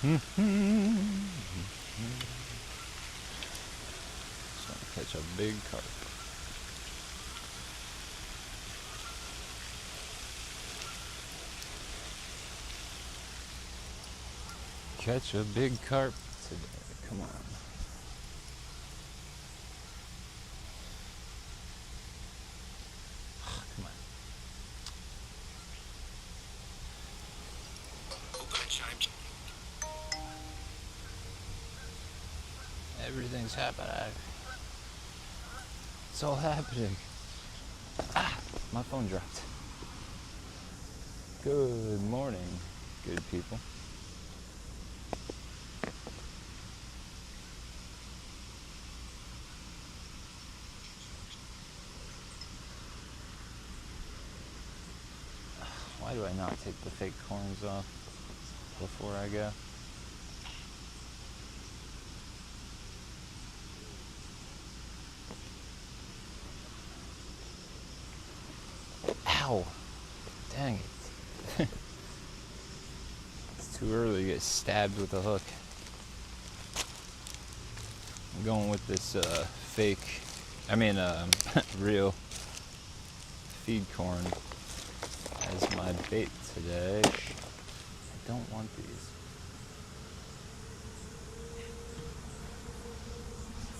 Catch a big carp. Catch a big carp today. Come on. Come on. Everything's happening. It's all happening. Ah, my phone dropped. Good morning, good people. Why do I not take the fake corns off before I go? Ow! Dang it. It's too early to get stabbed with a hook. I'm going with this real feed corn as my bait today. I don't want these.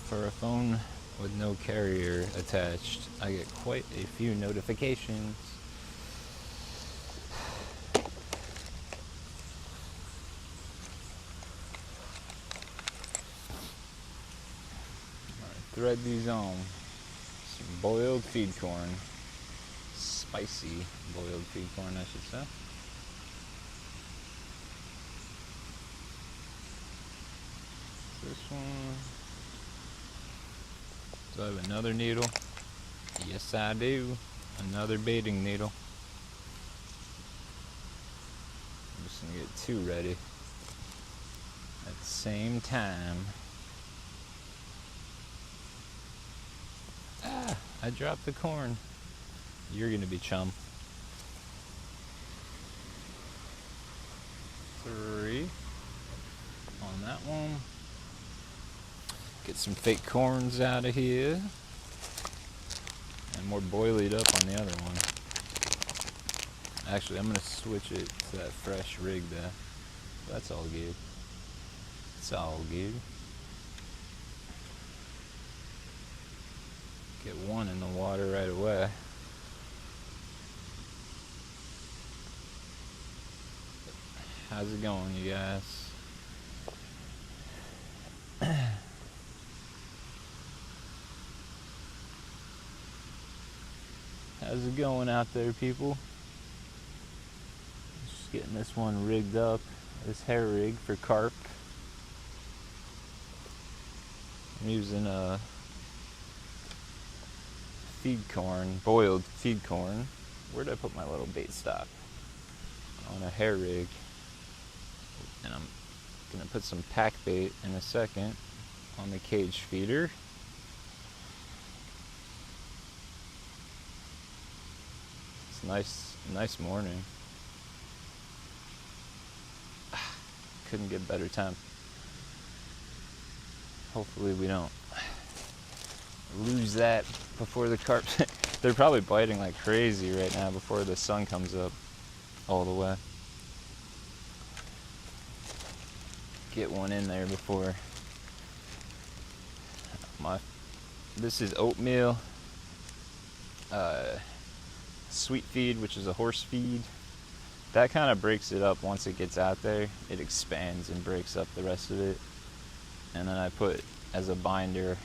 For a phone with no carrier attached, I get quite a few notifications. Thread these on. Some boiled feed corn. Spicy boiled feed corn, I should say. This one. Do I have another needle? Yes, I do. Another baiting needle. I'm just gonna get two ready at the same time. Ah, I dropped the corn. You're gonna be chum. 3 on that one. Get some fake corns out of here. And more boiled up on the other one. Actually, I'm gonna switch it to that fresh rig there. That's all good. It's all good. Get one in the water right away. How's it going, you guys? How's it going out there, people? Just getting this one rigged up. This hair rig for carp. I'm using a feed corn, boiled feed corn. Where did I put my little bait stop? On a hair rig. And I'm gonna put some pack bait in a second on the cage feeder. It's nice morning. Couldn't get better time. Hopefully we don't lose that before the carp. They're probably biting like crazy right now before the sun comes up all the way. Get one in there before this is oatmeal sweet feed, which is a horse feed. That kind of breaks it up once it gets out there. It expands and breaks up the rest of it. And then I put as a binder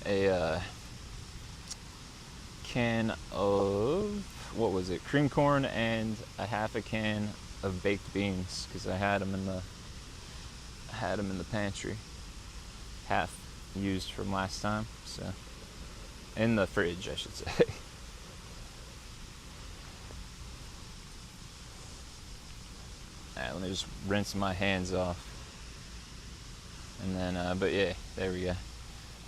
a can of, what was it, cream corn and a half a can of baked beans, because I had them in the pantry, half used from last time, so in the fridge I should say. Alright, let me just rinse my hands off, and then but yeah, there we go.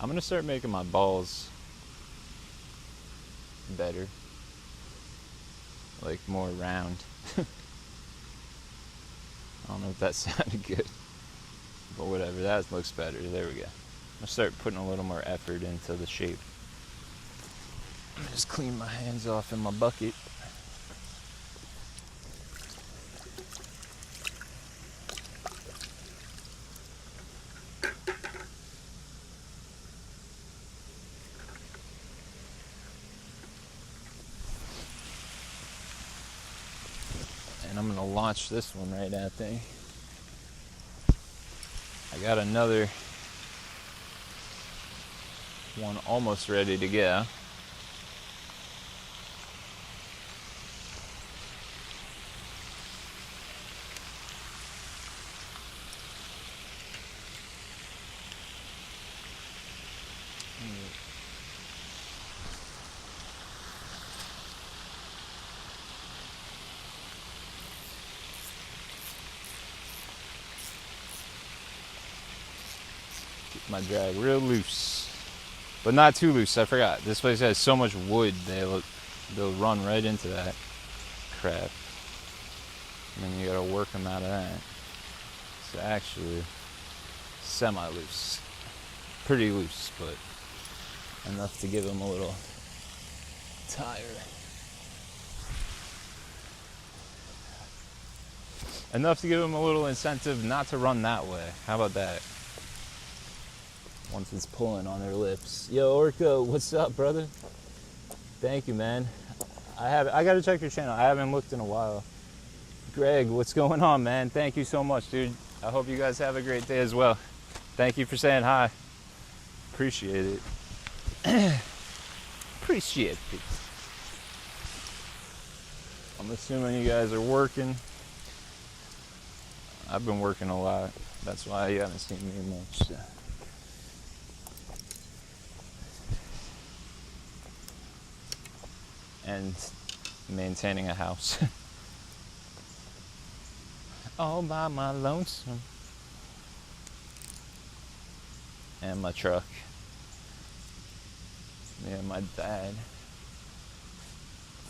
I'm gonna start making my balls better, like more round. don't know if that sounded good, but whatever, that looks better. There we go. I'm gonna start putting a little more effort into the shape. I'm gonna just clean my hands off in my bucket. And I'm gonna launch this one right at there. I got another one almost ready to go. Keep my drag real loose, but not too loose. I forgot. This place has so much wood, they'll run right into that crap. And then you gotta work them out of that. It's actually semi-loose. Pretty loose, but enough to give them a little tire. Enough to give them a little incentive not to run that way. How about that? Once it's pulling on their lips. Yo, Orko, what's up, brother? Thank you, man. I gotta check your channel. I haven't looked in a while. Greg, what's going on, man? Thank you so much, dude. I hope you guys have a great day as well. Thank you for saying hi. Appreciate it. Appreciate it. I'm assuming you guys are working. I've been working a lot. That's why you haven't seen me much. So. And maintaining a house. All by my lonesome. And my truck. Yeah, my dad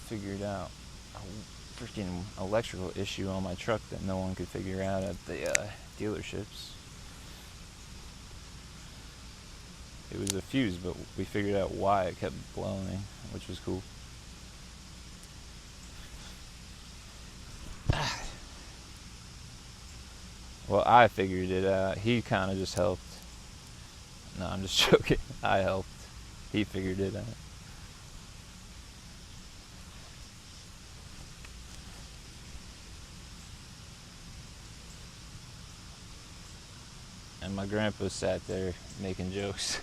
figured out a freaking electrical issue on my truck that no one could figure out at the dealerships. It was a fuse, but we figured out why it kept blowing, which was cool. Well, I figured it out. He kind of just helped. No, I'm just joking. I helped. He figured it out. And my grandpa sat there making jokes.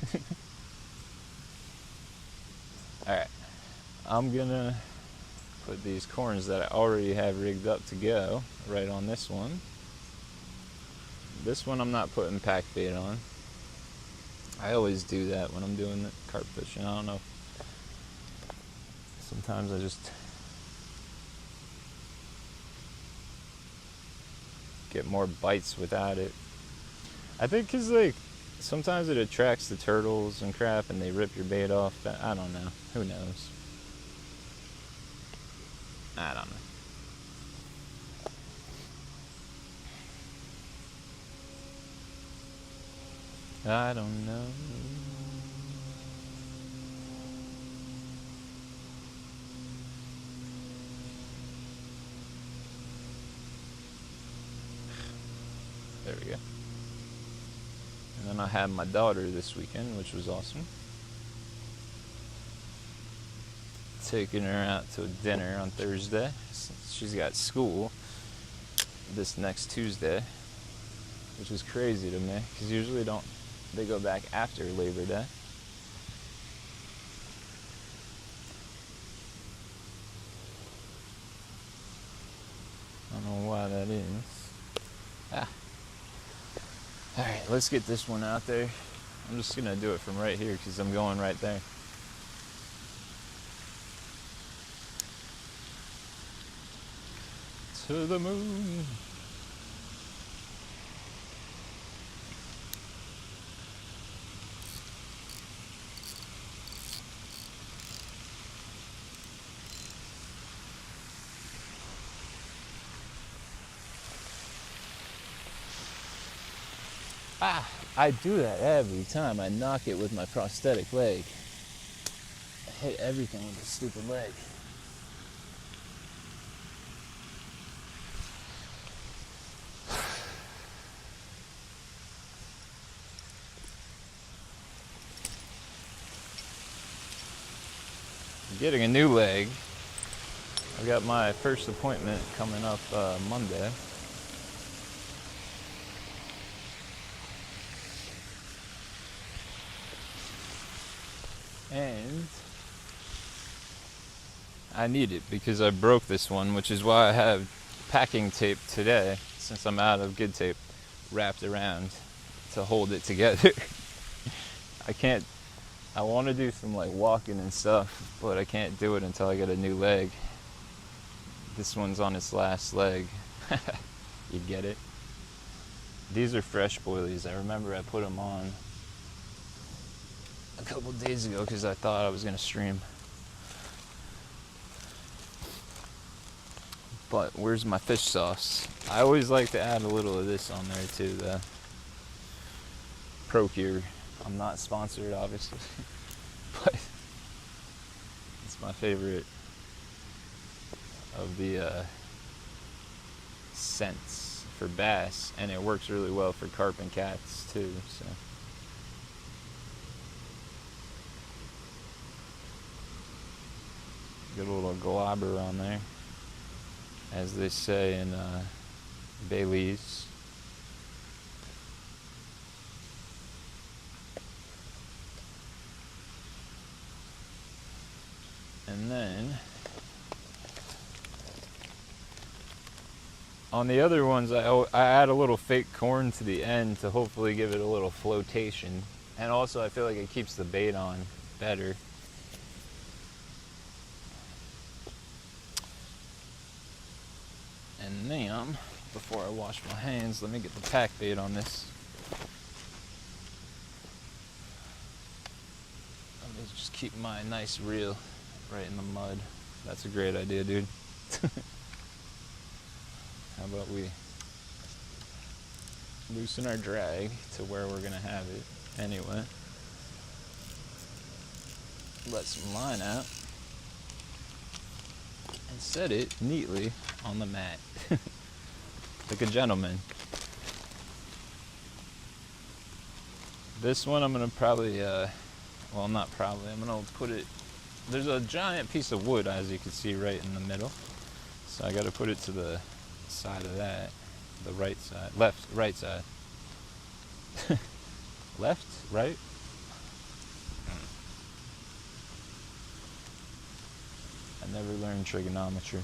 Alright. I'm gonna put these corns that I already have rigged up to go right on this one. This one I'm not putting pack bait on. I always do that when I'm doing the carp fishing. I don't know. Sometimes I just get more bites without it. I think because like sometimes it attracts the turtles and crap and they rip your bait off. I don't know. Who knows? I don't know. I don't know. There we go. And then I had my daughter this weekend, which was awesome. Taking her out to a dinner on Thursday. She's got school this next Tuesday, which is crazy to me, because usually they go back after Labor Day. I don't know why that is. Alright, let's get this one out there. I'm just going to do it from right here because I'm going right there. To the moon. I do that every time. I knock it with my prosthetic leg. I hit everything with the stupid leg. I'm getting a new leg. I got my first appointment coming up Monday. And I need it because I broke this one, which is why I have packing tape today, since I'm out of good tape, wrapped around to hold it together. I want to do some like walking and stuff, but I can't do it until I get a new leg. This one's on its last leg. You get it? These are fresh boilies. I remember I put them on a couple days ago because I thought I was going to stream. But where's my fish sauce? I always like to add a little of this on there too, the Procure. I'm not sponsored, obviously, but it's my favorite of the scents for bass, and it works really well for carp and cats too. So get a little globber on there, as they say in Belize. And then on the other ones, I add a little fake corn to the end to hopefully give it a little flotation. And also I feel like it keeps the bait on better. And then, before I wash my hands, let me get the pack bait on this. Let me just keep my nice reel right in the mud. That's a great idea, dude. How about we loosen our drag to where we're gonna have it anyway. Let some line out and set it neatly on the mat. Like a gentleman. This one I'm gonna probably, well, not probably, I'm gonna put it, there's a giant piece of wood, as you can see, right in the middle. So I gotta put it to the side of that, the right side, right side. Left, right? I never learned trigonometry.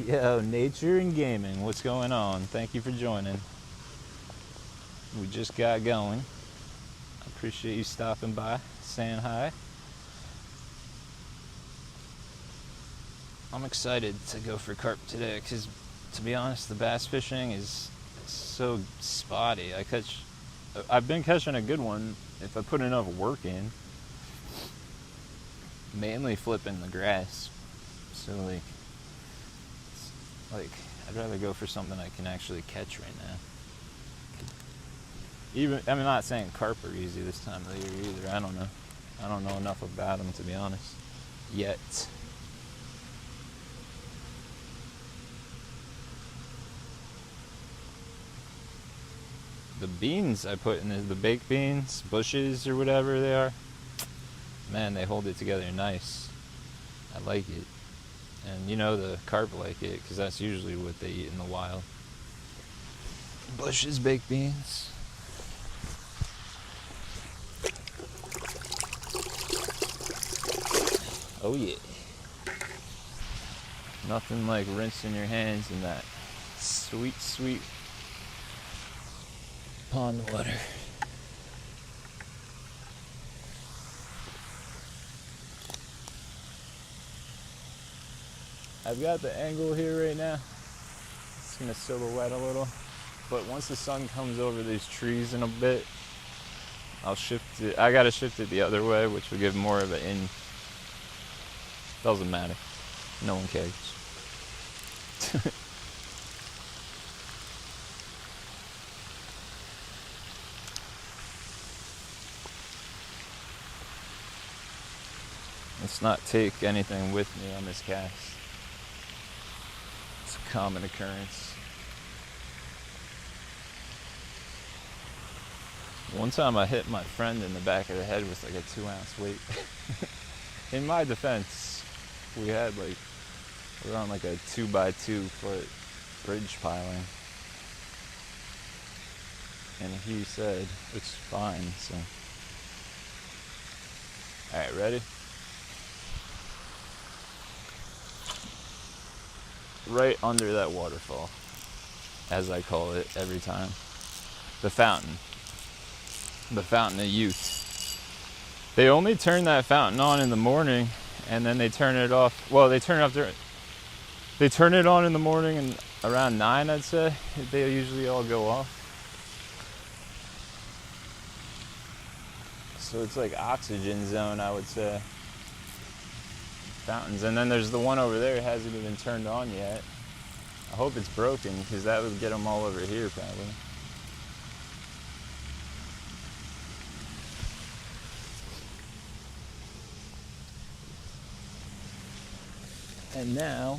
Yo, nature and gaming, what's going on? Thank you for joining. We just got going. I appreciate you stopping by, saying hi. I'm excited to go for carp today because, to be honest, the bass fishing is so spotty. I've been catching a good one if I put enough work in. Mainly flipping the grass. So like I'd rather go for something I can actually catch right now. I'm not saying carp are easy this time of the year either. I don't know. I don't know enough about them, to be honest, yet. The beans I put in the baked beans, bushes or whatever they are, man, they hold it together nice. I like it. And you know the carp like it because that's usually what they eat in the wild. Bushes, baked beans. Oh yeah. Nothing like rinsing your hands in that sweet, sweet pond water. I've got the angle here right now. It's gonna silhouette a little, but once the sun comes over these trees in a bit, I'll shift it. I gotta shift it the other way, which will give more of an in. Doesn't matter. No one cares. Let's not take anything with me on this cast. It's a common occurrence. One time I hit my friend in the back of the head with like a 2-ounce weight. In my defense, we were on like a 2x2 foot bridge piling. And he said, it's fine, so. Alright, ready? Right under that waterfall, as I call it every time. The fountain of youth. They only turn that fountain on in the morning, and then they turn it off. Well, they turn it on in the morning, and around 9, I'd say they usually all go off. So it's like oxygen zone, I would say. Fountains. And then there's the one over there, it hasn't even turned on yet. I hope it's broken, because that would get them all over here probably. And now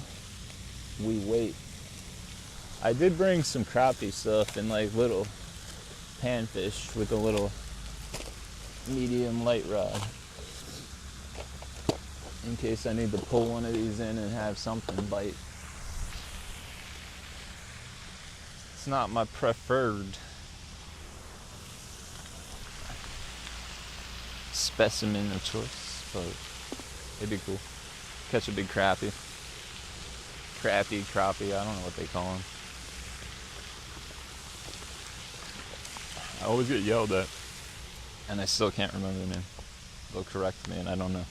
we wait. I did bring some crappie stuff and like little panfish with a little medium light rod, in case I need to pull one of these in and have something bite. It's not my preferred specimen of choice, but it'd be cool. Catch a big crappie. Crappie, I don't know what they call them. I always get yelled at, and I still can't remember the name. They'll correct me, and I don't know.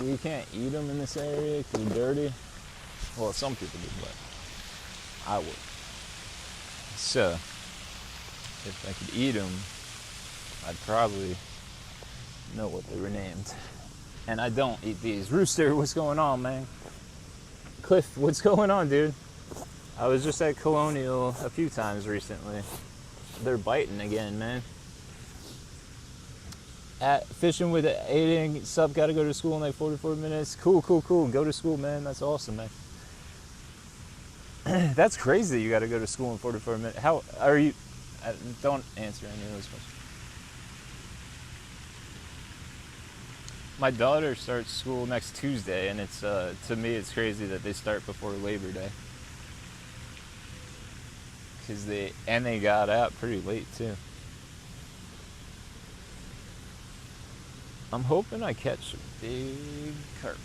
You can't eat them in this area because they're dirty. Well, some people do, but I would. So, if I could eat them, I'd probably know what they were named. And I don't eat these. Rooster, what's going on, man? Cliff, what's going on, dude? I was just at Colonial a few times recently. They're biting again, man. At Fishing with 8 sub, gotta go to school in like 44 minutes. Cool. Go to school, man. That's awesome, man. That's crazy that you gotta go to school in 44 minutes. How are you? Don't answer any of those questions. My daughter starts school next Tuesday, and it's to me it's crazy that they start before Labor Day. Cause they got out pretty late too. I'm hoping I catch a big carp.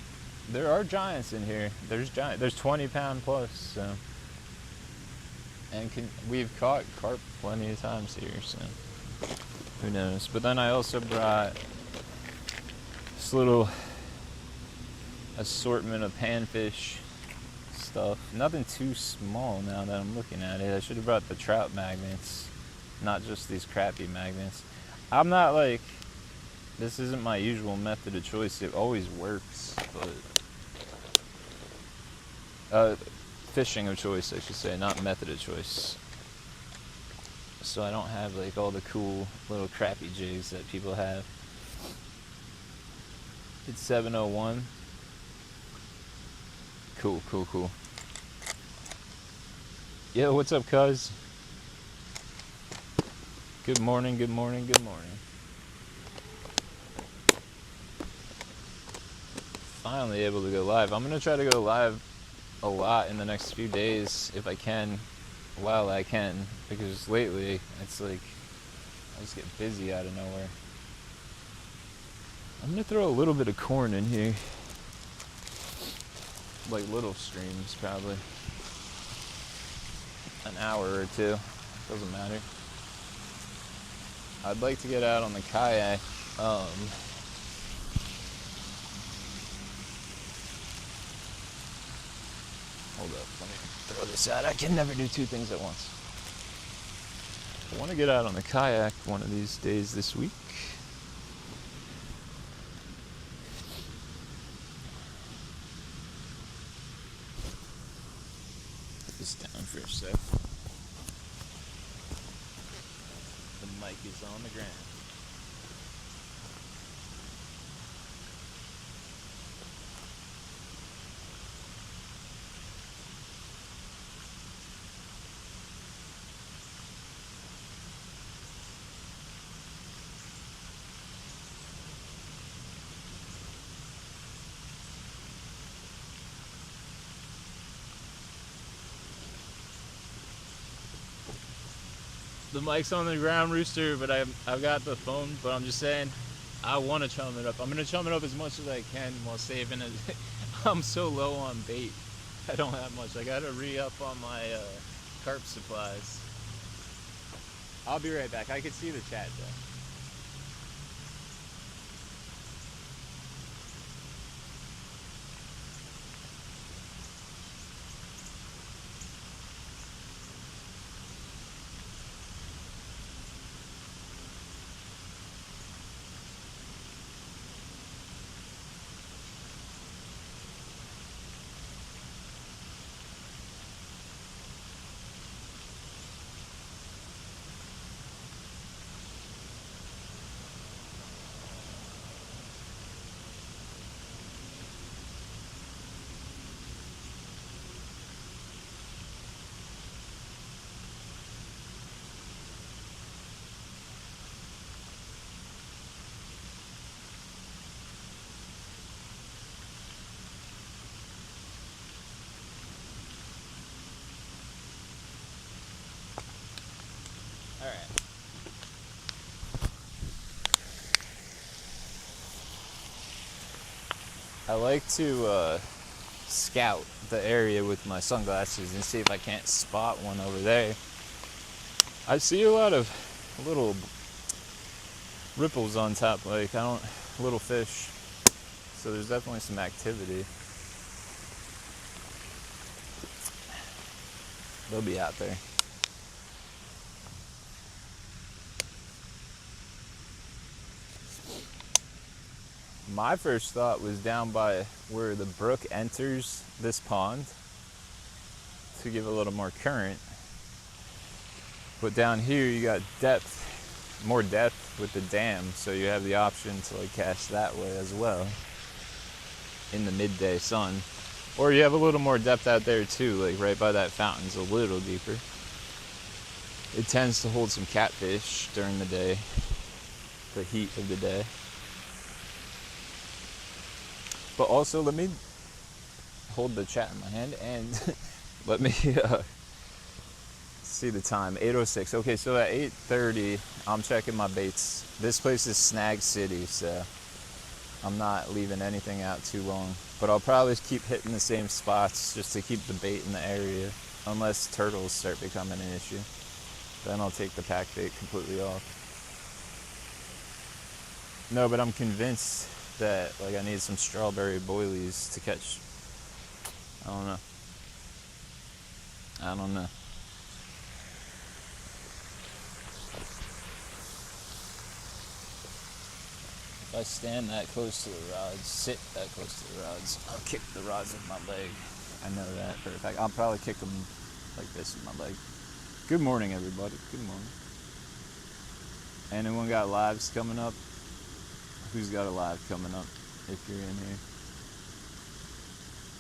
There are giants in here. There's 20-pound plus. So, and we've caught carp plenty of times here. So, who knows? But then I also brought this little assortment of panfish stuff. Nothing too small now that I'm looking at it. I should have brought the trout magnets, not just these crappie magnets. I'm not like, this isn't my usual method of choice. It always works, but fishing of choice, I should say, not method of choice. So I don't have like all the cool little crappie jigs that people have. It's 7:01. Cool. Yo, what's up, cuz? Good morning. Finally able to go live. I'm gonna try to go live a lot in the next few days if I can, while I can, because lately it's like I just get busy out of nowhere. I'm gonna throw a little bit of corn in here, like little streams, probably an hour or two, doesn't matter. I'd like to get out on the kayak. Hold up, let me throw this out. I can never do two things at once. I want to get out on the kayak one of these days this week. Put this down for a sec. The mic is on the ground. The mic's on the ground, Rooster, but I've got the phone, but I'm just saying, I want to chum it up. I'm going to chum it up as much as I can while saving it. I'm so low on bait. I don't have much. I got to re-up on my carp supplies. I'll be right back. I can see the chat, though. Alright. I like to scout the area with my sunglasses and see if I can't spot one over there. I see a lot of little ripples on top, like little fish. So there's definitely some activity. They'll be out there. My first thought was down by where the brook enters this pond to give a little more current. But down here you got depth, more depth with the dam, so you have the option to like cast that way as well in the midday sun. Or you have a little more depth out there too, like right by that fountain's a little deeper. It tends to hold some catfish during the day, the heat of the day. But also, let me hold the chat in my hand and let me see the time. 8:06. Okay, so at 8:30, I'm checking my baits. This place is Snag City, so I'm not leaving anything out too long. But I'll probably keep hitting the same spots just to keep the bait in the area, unless turtles start becoming an issue. Then I'll take the pack bait completely off. No, but I'm convinced that like I need some strawberry boilies to catch. I don't know. If I stand that close to the rods, sit that close to the rods, I'll kick the rods with my leg. I know that for a fact. I'll probably kick them like this with my leg. Good morning, everybody. Good morning. Anyone got lives coming up? Who's got a live coming up if you're in here?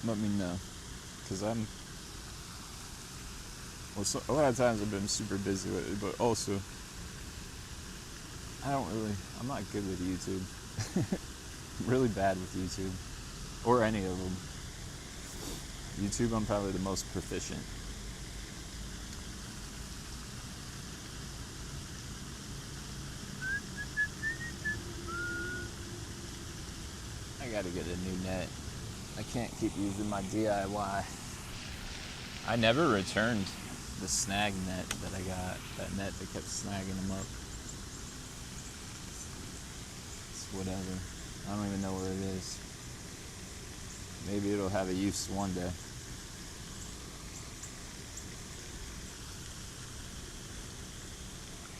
Let me know. Because a lot of times I've been super busy lately, but also, I'm not good with YouTube. I'm really bad with YouTube. Or any of them. YouTube, I'm probably the most proficient. I gotta get a new net. I can't keep using my DIY. I never returned the snag net that I got. That net that kept snagging them up. It's whatever. I don't even know where it is. Maybe it'll have a use one day.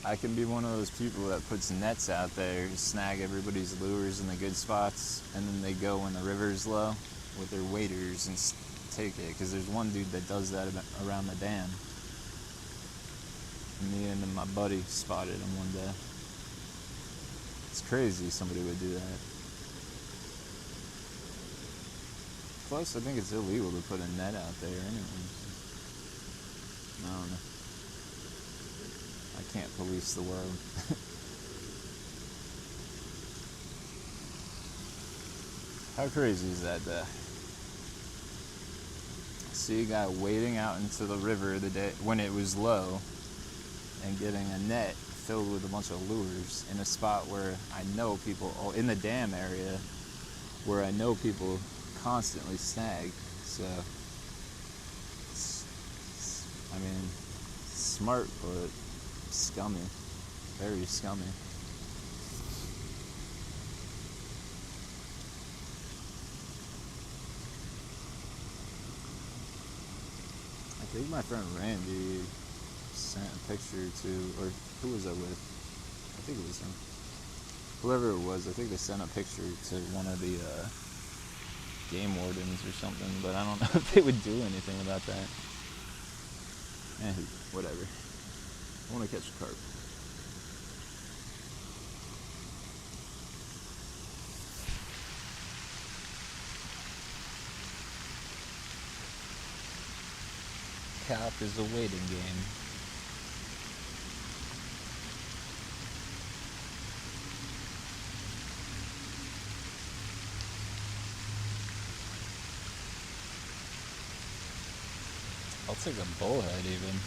I can be one of those people that puts nets out there to snag everybody's lures in the good spots, and then they go when the river's low with their waders and take it. Because there's one dude that does that around the dam. Me and my buddy spotted him one day. It's crazy somebody would do that. Plus, I think it's illegal to put a net out there anyway. I don't know. I can't police the world. How crazy is that, though? I see a guy wading out into the river the day when it was low and getting a net filled with a bunch of lures in a spot where I know people, in the dam area, where I know people constantly snag. So, I mean, smart, but scummy. Very scummy. I think my friend Randy sent a picture to, or who was I with? I think it was him. Whoever it was, I think they sent a picture to one of the game wardens or something, but I don't know if they would do anything about that. Whatever. I want to catch a carp. Carp is a waiting game. I'll take a bullhead even.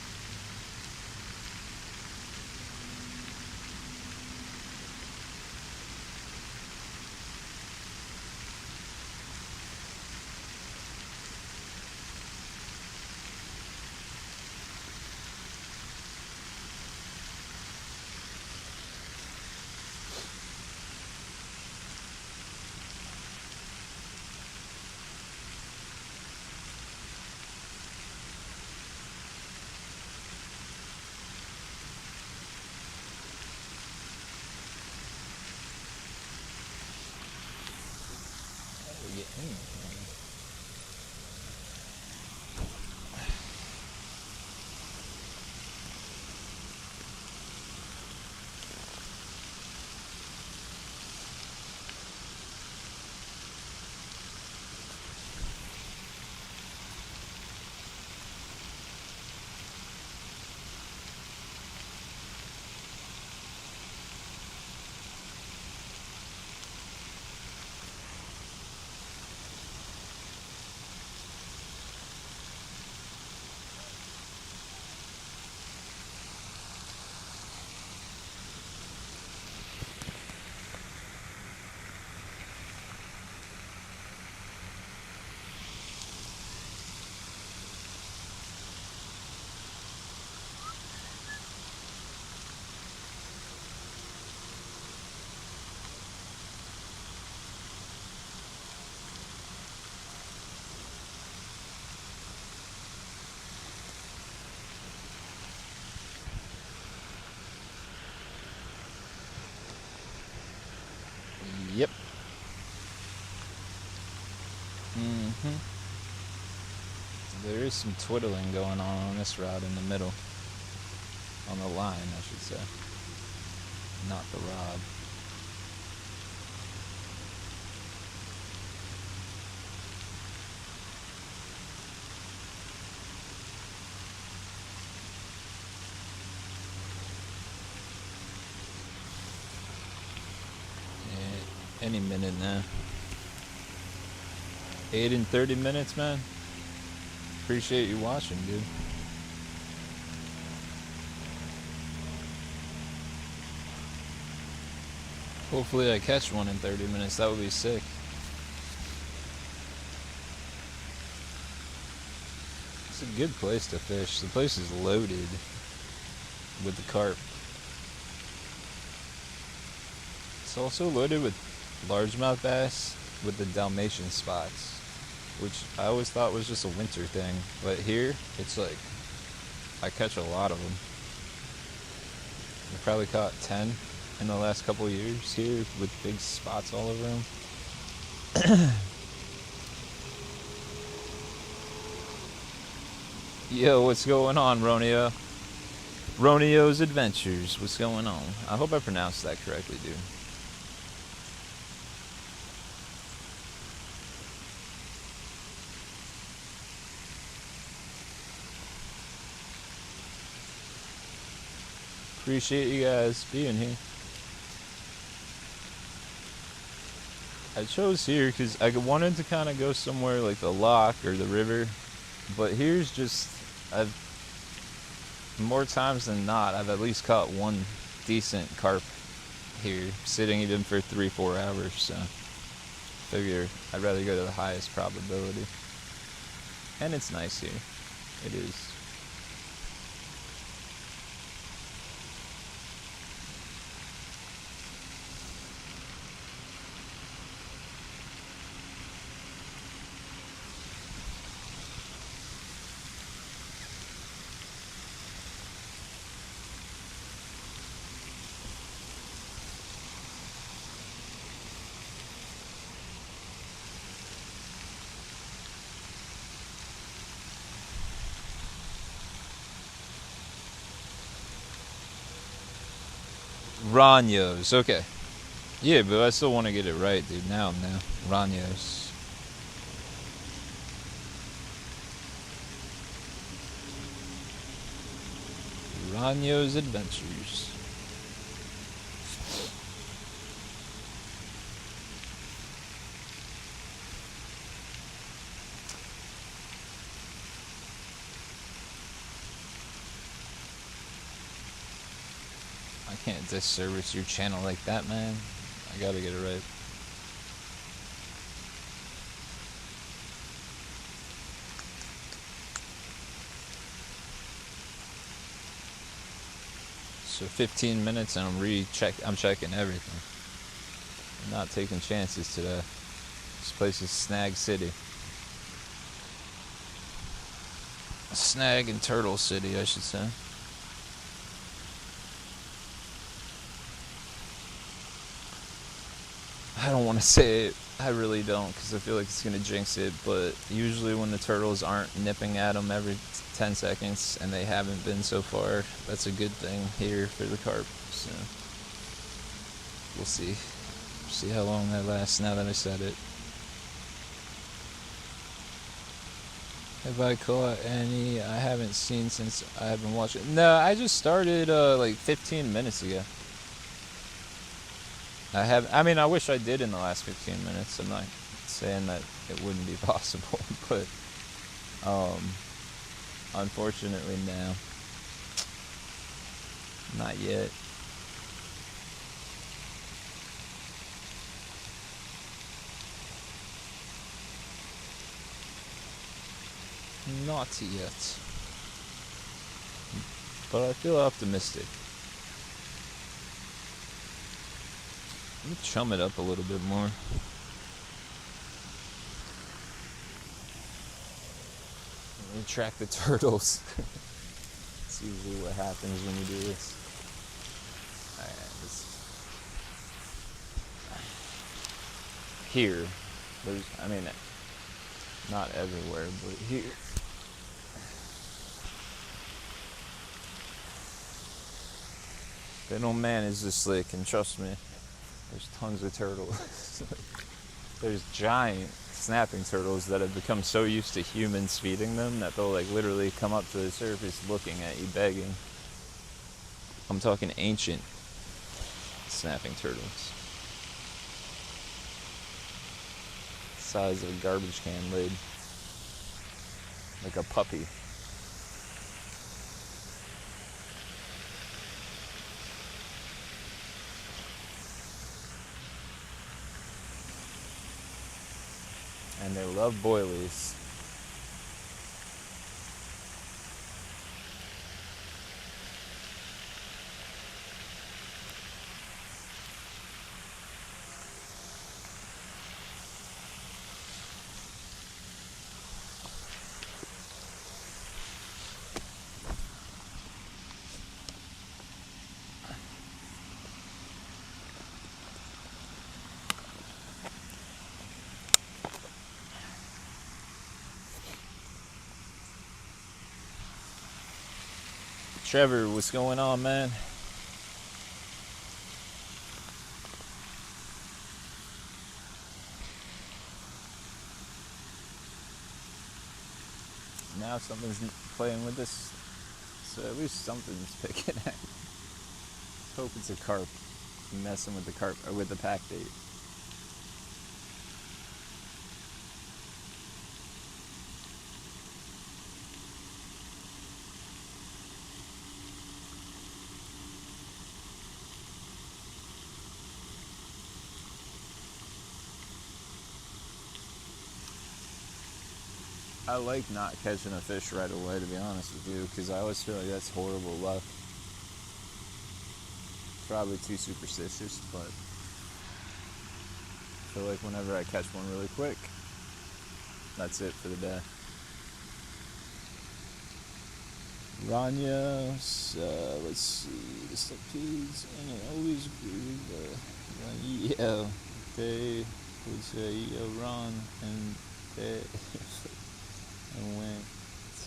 Yep. There is some twiddling going on this rod in the middle. On the line, I should say. Not the rod. Any minute now. 8 and 30 minutes, man. Appreciate you watching, dude. Hopefully I catch one in 30 minutes. That would be sick. It's a good place to fish. The place is loaded with the carp. It's also loaded with largemouth bass with the Dalmatian spots, which I always thought was just a winter thing, but here it's like I catch a lot of them. I probably caught 10 in the last couple years here with big spots all over them. Yo, what's going on, Ronio? Ronio's Adventures, what's going on? I hope I pronounced that correctly, dude. Appreciate you guys being here. I chose here because I wanted to kind of go somewhere like the lock or the river, but here's just, more times than not, I've at least caught one decent carp here, sitting even for 3-4 hours, so figure I'd rather go to the highest probability. And it's nice here. It is. Ranyos, okay. Yeah, but I still want to get it right, dude. Now. Ranyos. Ranyos Adventures. I can't disservice your channel like that, man. I gotta get it right. So 15 minutes and I'm checking everything. I'm not taking chances today. This place is Snag City. Snag and Turtle City, I should say. I don't want to say it. I really don't, because I feel like it's going to jinx it. But usually when the turtles aren't nipping at them every 10 seconds, and they haven't been so far, that's a good thing here for the carp. So we'll see. See how long that lasts now that I said it. Have I caught any I haven't seen since I have been watching? No, I just started like 15 minutes ago. I mean, I wish I did in the last 15 minutes. I'm not saying that it wouldn't be possible, but unfortunately, no. Not yet. Not yet. But I feel optimistic. Let me chum it up a little bit more. Let me track the turtles. That's usually what happens when you do this. Here, there's, I mean, not everywhere, but here. They don't manage this slick, and trust me, there's tons of turtles. There's giant snapping turtles that have become so used to humans feeding them that they'll like literally come up to the surface looking at you begging. I'm talking ancient snapping turtles. Size of a garbage can lid. Like a puppy. And they love boilies. Trevor, what's going on, man? Now something's playing with this, so at least something's picking at. Let's hope it's a carp messing with the carp or with the pack bait. I like not catching a fish right away, to be honest with you, because I always feel like that's horrible luck. Probably too superstitious, but I feel like whenever I catch one really quick, that's it for the day. Rania, let's see, the stepkids, and I always agree with yeah, they would say, yo, Ron, and they and went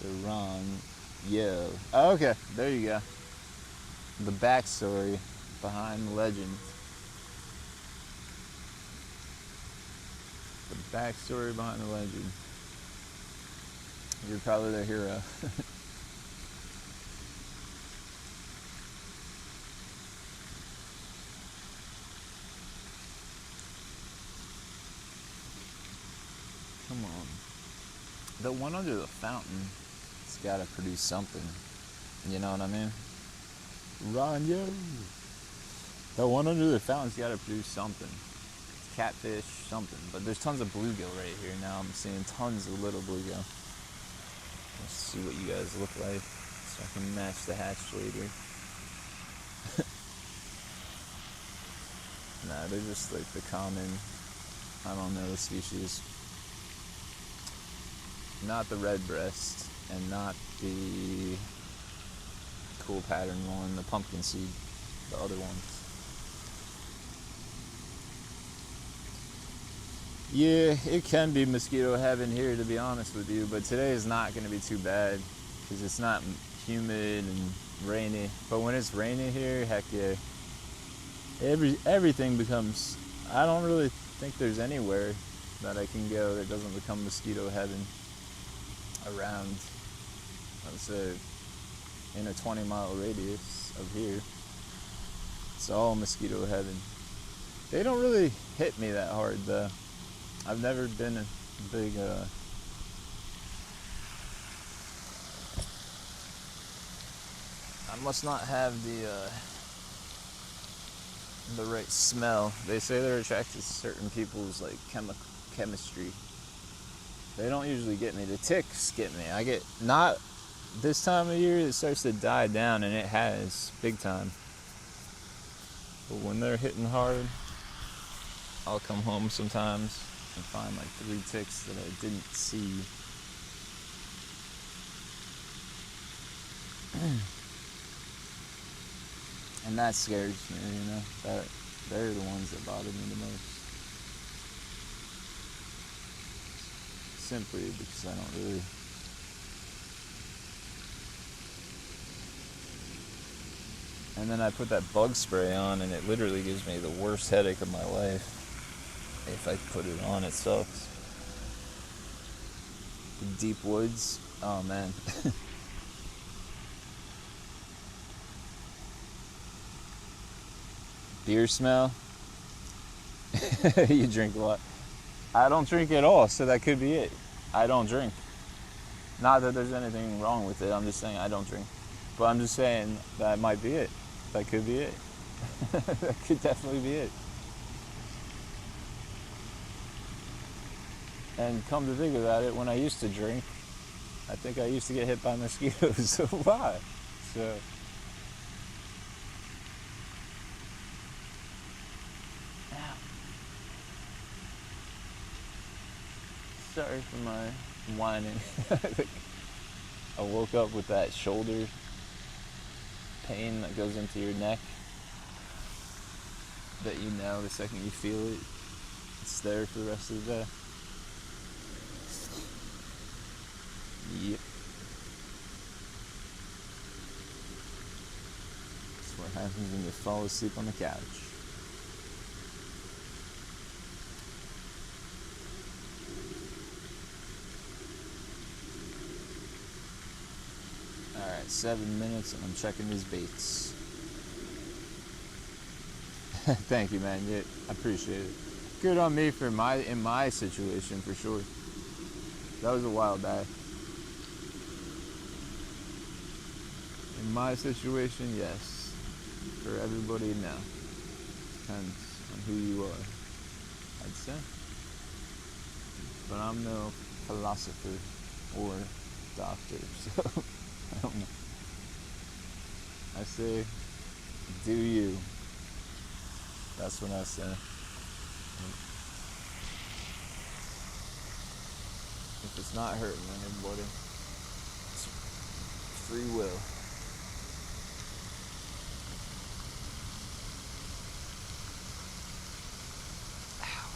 to Ron, yo. Oh, okay, there you go. The backstory behind the legend. The backstory behind the legend. You're probably their hero. Come on. The one under the fountain, it's got to produce something. You know what I mean? Ranya. The one under the fountain's got to produce something. It's catfish, something. But there's tons of bluegill right here now. I'm seeing tons of little bluegill. Let's see what you guys look like so I can match the hatch later. Nah, they're just like the common, I don't know, species. Not the red breast, and not the cool pattern one, the pumpkin seed, the other ones. Yeah, it can be mosquito heaven here, to be honest with you, but today is not going to be too bad because it's not humid and rainy. But when it's rainy here, heck yeah, everything becomes, I don't really think there's anywhere that I can go that doesn't become mosquito heaven. Around, I would say, in a 20-mile radius of here, it's all mosquito heaven. They don't really hit me that hard though. I've never been a big I must not have the right smell. They say they're attracted to certain people's like chemistry. They don't usually get me. The ticks get me. I get, not this time of year, it starts to die down, and it has, big time. But when they're hitting hard, I'll come home sometimes and find like 3 ticks that I didn't see. And that scares me, you know. They're the ones that bother me the most. Simply because I don't really and then I put that bug spray on and it literally gives me the worst headache of my life. If I put it on, it sucks. Deep woods, oh man. Beer smell. You drink a lot. I don't drink at all, so that could be it. I don't drink. Not that there's anything wrong with it, I'm just saying I don't drink. But I'm just saying that might be it. That could be it. That could definitely be it. And come to think about it, when I used to drink, I think I used to get hit by mosquitoes a lot. So sorry for my whining. I woke up with that shoulder pain that goes into your neck that you know the second you feel it, it's there for the rest of the day. Yep. What happens when you fall asleep on the couch? Alright, 7 minutes and I'm checking these baits. Thank you, man. Yeah, I appreciate it. Good on me for in my situation, for sure. That was a while back. In my situation, yes. For everybody, no. Depends on who you are, I'd say. But I'm no philosopher or doctor, so I don't know. I say, do you. That's what I say. If it's not hurting anybody, it's free will. Ow.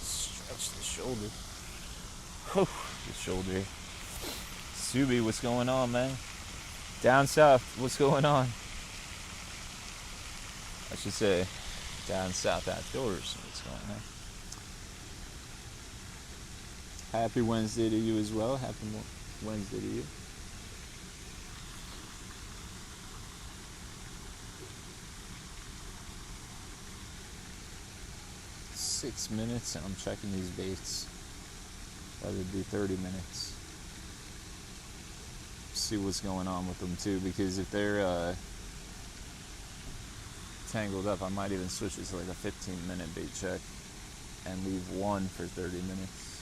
Stretch the shoulder. Whew, the shoulder. Subi, what's going on, man? Down south, what's going on? I should say, down south outdoors, what's going on? Happy Wednesday to you as well. Happy Wednesday to you. Six minutes and I'm checking these baits. That would be 30 minutes. See what's going on with them too, because if they're tangled up, I might even switch it to like a 15-minute bait check and leave one for 30 minutes.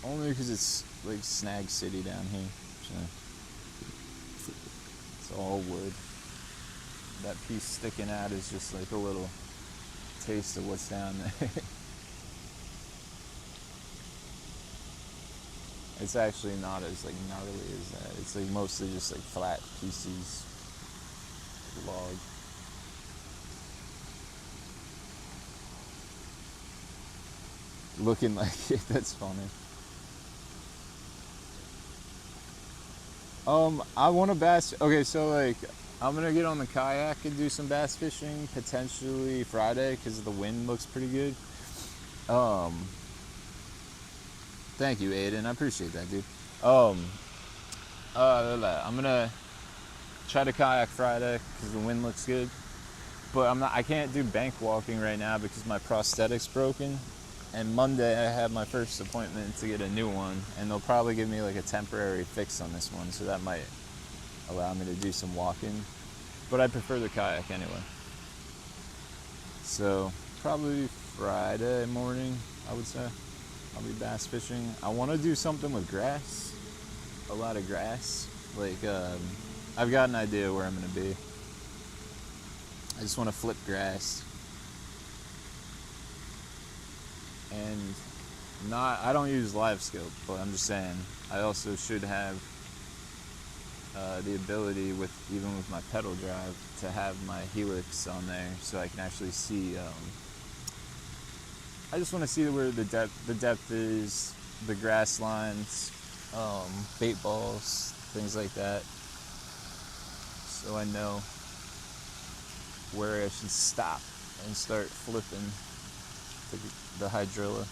Only because it's like Snag City down here, so it's all wood. That piece sticking out is just like a little taste of what's down there. It's actually not as like gnarly as that. It's like mostly just like flat pieces of log. Looking like it, that's funny. I want to bass. Okay, so like I'm gonna get on the kayak and do some bass fishing potentially Friday because the wind looks pretty good. Thank you, Aiden. I appreciate that, dude. I'm gonna try to kayak Friday because the wind looks good. But I can't do bank walking right now because my prosthetic's broken. And Monday I have my first appointment to get a new one, and they'll probably give me like a temporary fix on this one, so that might allow me to do some walking. But I prefer the kayak anyway. So probably Friday morning, I would say. I'll be bass fishing. I want to do something with grass, a lot of grass. Like, I've got an idea where I'm going to be. I just want to flip grass. And I don't use live scope, but I'm just saying, I also should have the ability even with my pedal drive to have my helix on there so I can actually see. I just want to see where the depth is, the grass lines, bait balls, things like that. So I know where I should stop and start flipping the hydrilla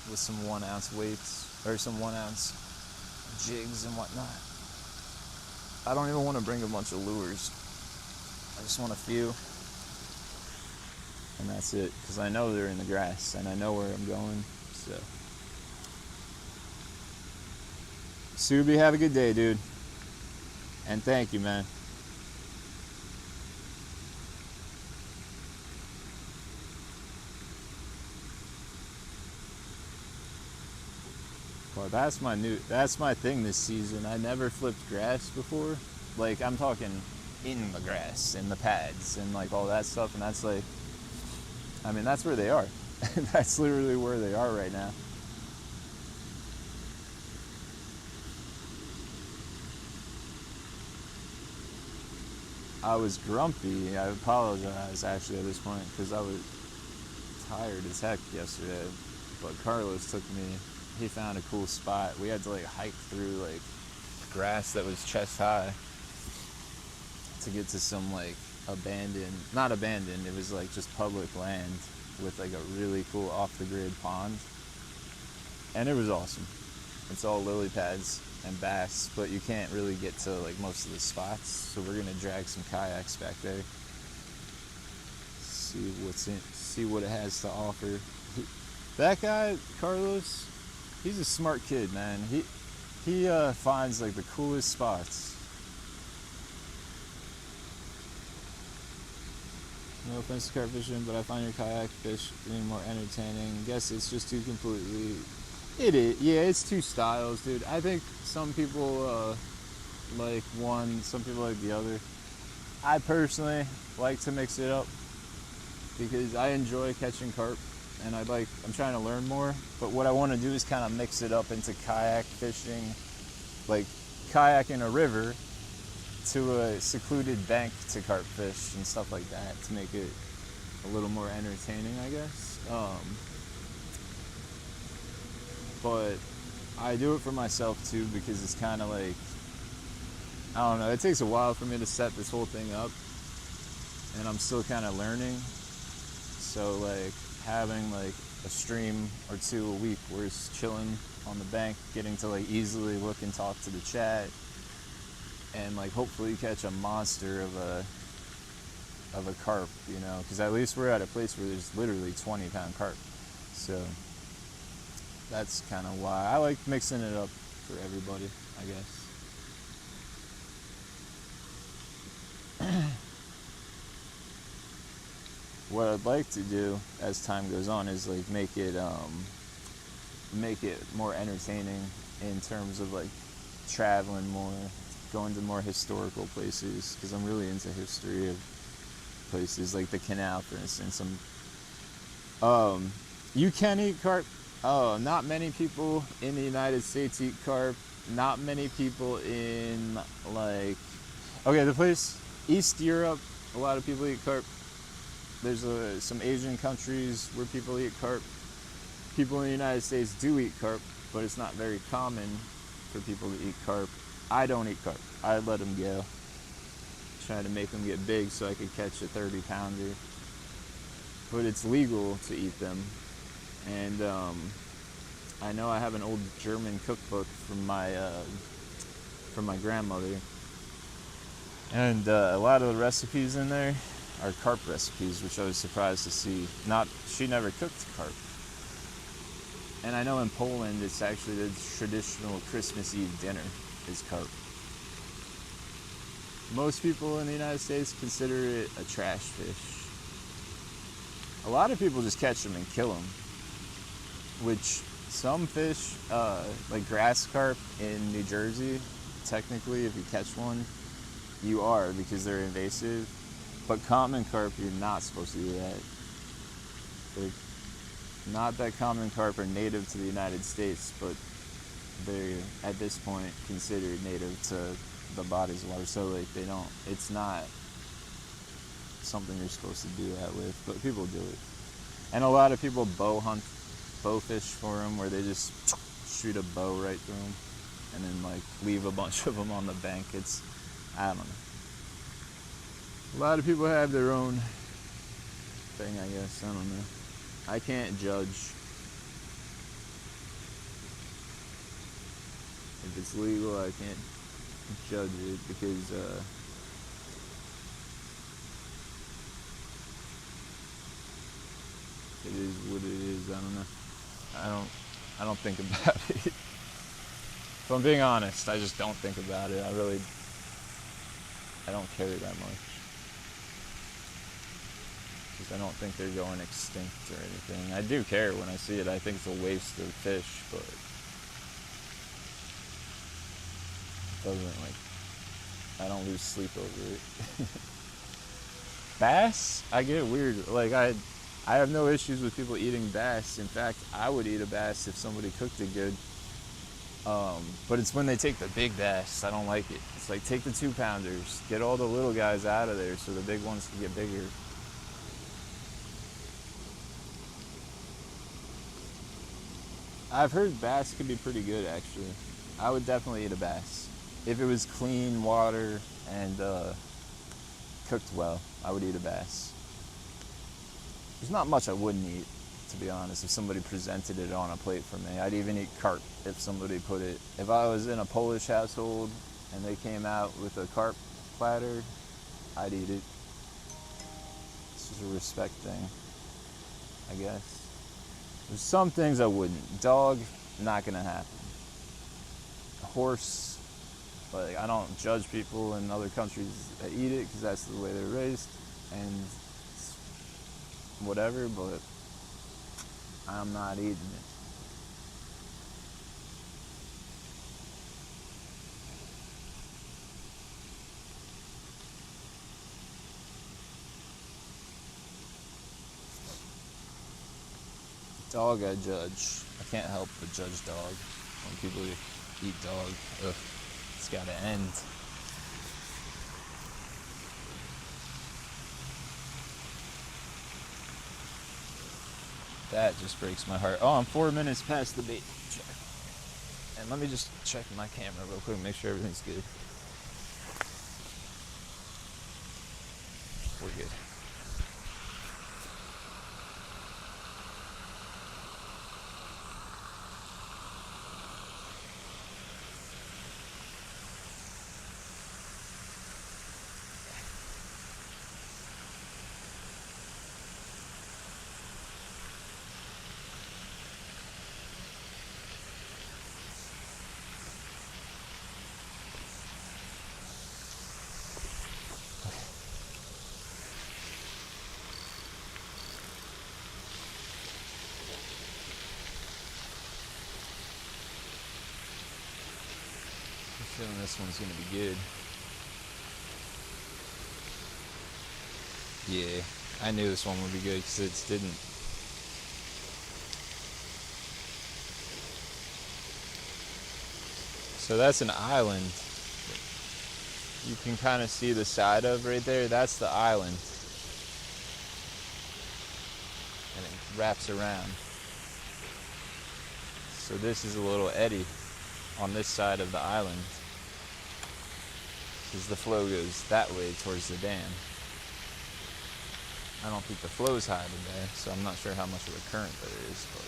with some 1-ounce weights or some 1-ounce jigs and whatnot. I don't even want to bring a bunch of lures. I just want a few. And that's it, because I know they're in the grass and I know where I'm going. So, Subi, have a good day, dude. And thank you, man. Well, that's my thing this season. I never flipped grass before. Like, I'm talking in the grass, in the pads, and like all that stuff. And that's like, I mean, that's where they are. That's literally where they are right now. I was grumpy. I apologize actually at this point because I was tired as heck yesterday. But Carlos took me. He found a cool spot. We had to like hike through like grass that was chest high to get to some like not abandoned, it was like just public land with like a really cool off the grid pond. And it was awesome. It's all lily pads and bass, but you can't really get to like most of the spots. So we're gonna drag some kayaks back there. See what it has to offer. That guy, Carlos, he's a smart kid, man. He finds like the coolest spots. No offense to carp fishing, but I find your kayak fish being more entertaining. Guess it's just too completely. It is, yeah. It's two styles, dude. I think some people like one, some people like the other. I personally like to mix it up because I enjoy catching carp, and I'm trying to learn more. But what I want to do is kind of mix it up into kayak fishing, like kayaking a river to a secluded bank to carp fish and stuff like that to make it a little more entertaining, I guess. But I do it for myself too because it's kind of like, I don't know, it takes a while for me to set this whole thing up and I'm still kind of learning. So like having like a stream or two a week where it's chilling on the bank, getting to like easily look and talk to the chat and like hopefully catch a monster of a carp, you know, because at least we're at a place where there's literally 20-pound carp. So that's kind of why I like mixing it up for everybody, I guess. What I'd like to do as time goes on is like make it more entertaining in terms of like traveling more, going to more historical places, because I'm really into history of places like the canal, for instance. You can eat carp. Not many people in the United States eat carp. Not many people in the place East Europe, a lot of people eat carp. There's some Asian countries where people eat carp. People in the United States do eat carp, but it's not very common for people to eat carp. I don't eat carp. I let them go. Try to make them get big so I could catch a 30-pounder. But it's legal to eat them. And I know I have an old German cookbook from my grandmother. And a lot of the recipes in there are carp recipes, which I was surprised to see. She never cooked carp. And I know in Poland, it's actually the traditional Christmas Eve dinner is carp. Most people in the United States consider it a trash fish. A lot of people just catch them and kill them, which some fish, like grass carp in New Jersey, technically if you catch one, you are, because they're invasive. But common carp, you're not supposed to do that. Not that common carp are native to the United States, but they're at this point considered native to the bodies of water. So like it's not something you're supposed to do that with, but people do it. And a lot of people bow fish for them, where they just shoot a bow right through them and then like leave a bunch of them on the bank. I don't know. A lot of people have their own thing, I guess. I don't know. I can't judge. If it's legal, I can't judge it because it is what it is. I don't know. I don't think about it. If I'm being honest, I just don't think about it. I don't care that much. Because I don't think they're going extinct or anything. I do care when I see it. I think it's a waste of fish, but I don't lose sleep over it. Bass, I get weird. Like I have no issues with people eating bass. In fact, I would eat a bass if somebody cooked it good. But it's when they take the big bass, I don't like it. It's like, take the 2-pounders, get all the little guys out of there so the big ones can get bigger. I've heard bass could be pretty good, actually. I would definitely eat a bass. If it was clean water and cooked well, I would eat a bass. There's not much I wouldn't eat, to be honest, if somebody presented it on a plate for me. I'd even eat carp if somebody put it. If I was in a Polish household and they came out with a carp platter, I'd eat it. It's just a respect thing, I guess. There's some things I wouldn't. Dog, not gonna happen. Horse, like, I don't judge people in other countries that eat it because that's the way they're raised and whatever, but I'm not eating it. Dog I judge. I can't help but judge dog. When people eat dog, ugh, it's gotta end. That just breaks my heart. Oh, I'm 4 minutes past the bait check. And let me just check my camera real quick, make sure everything's good. We're good. I'm feeling this one's gonna be good. Yeah, I knew this one would be good because it didn't. So that's an island. You can kind of see the side of right there. That's the island. And it wraps around. So this is a little eddy on this side of the island, because the flow goes that way towards the dam. I don't think the flow's high today, so I'm not sure how much of a current there is. But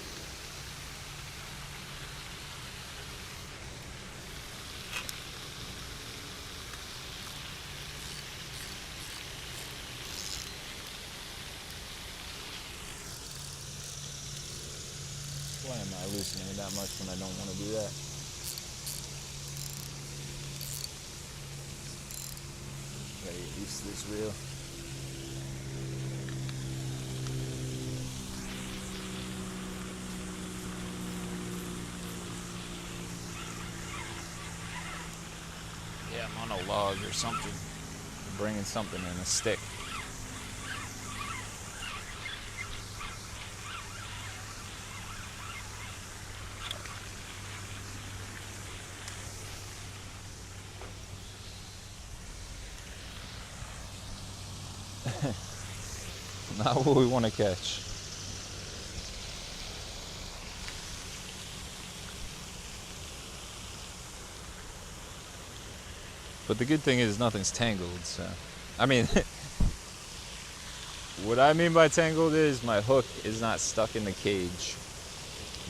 why am I loosening it that much when I don't want to do that? Gotta get used to this reel. Yeah, I'm on a log or something. I'm bringing something in, a stick. Not what we want to catch. But the good thing is nothing's tangled, so. I mean, what I mean by tangled is my hook is not stuck in the cage.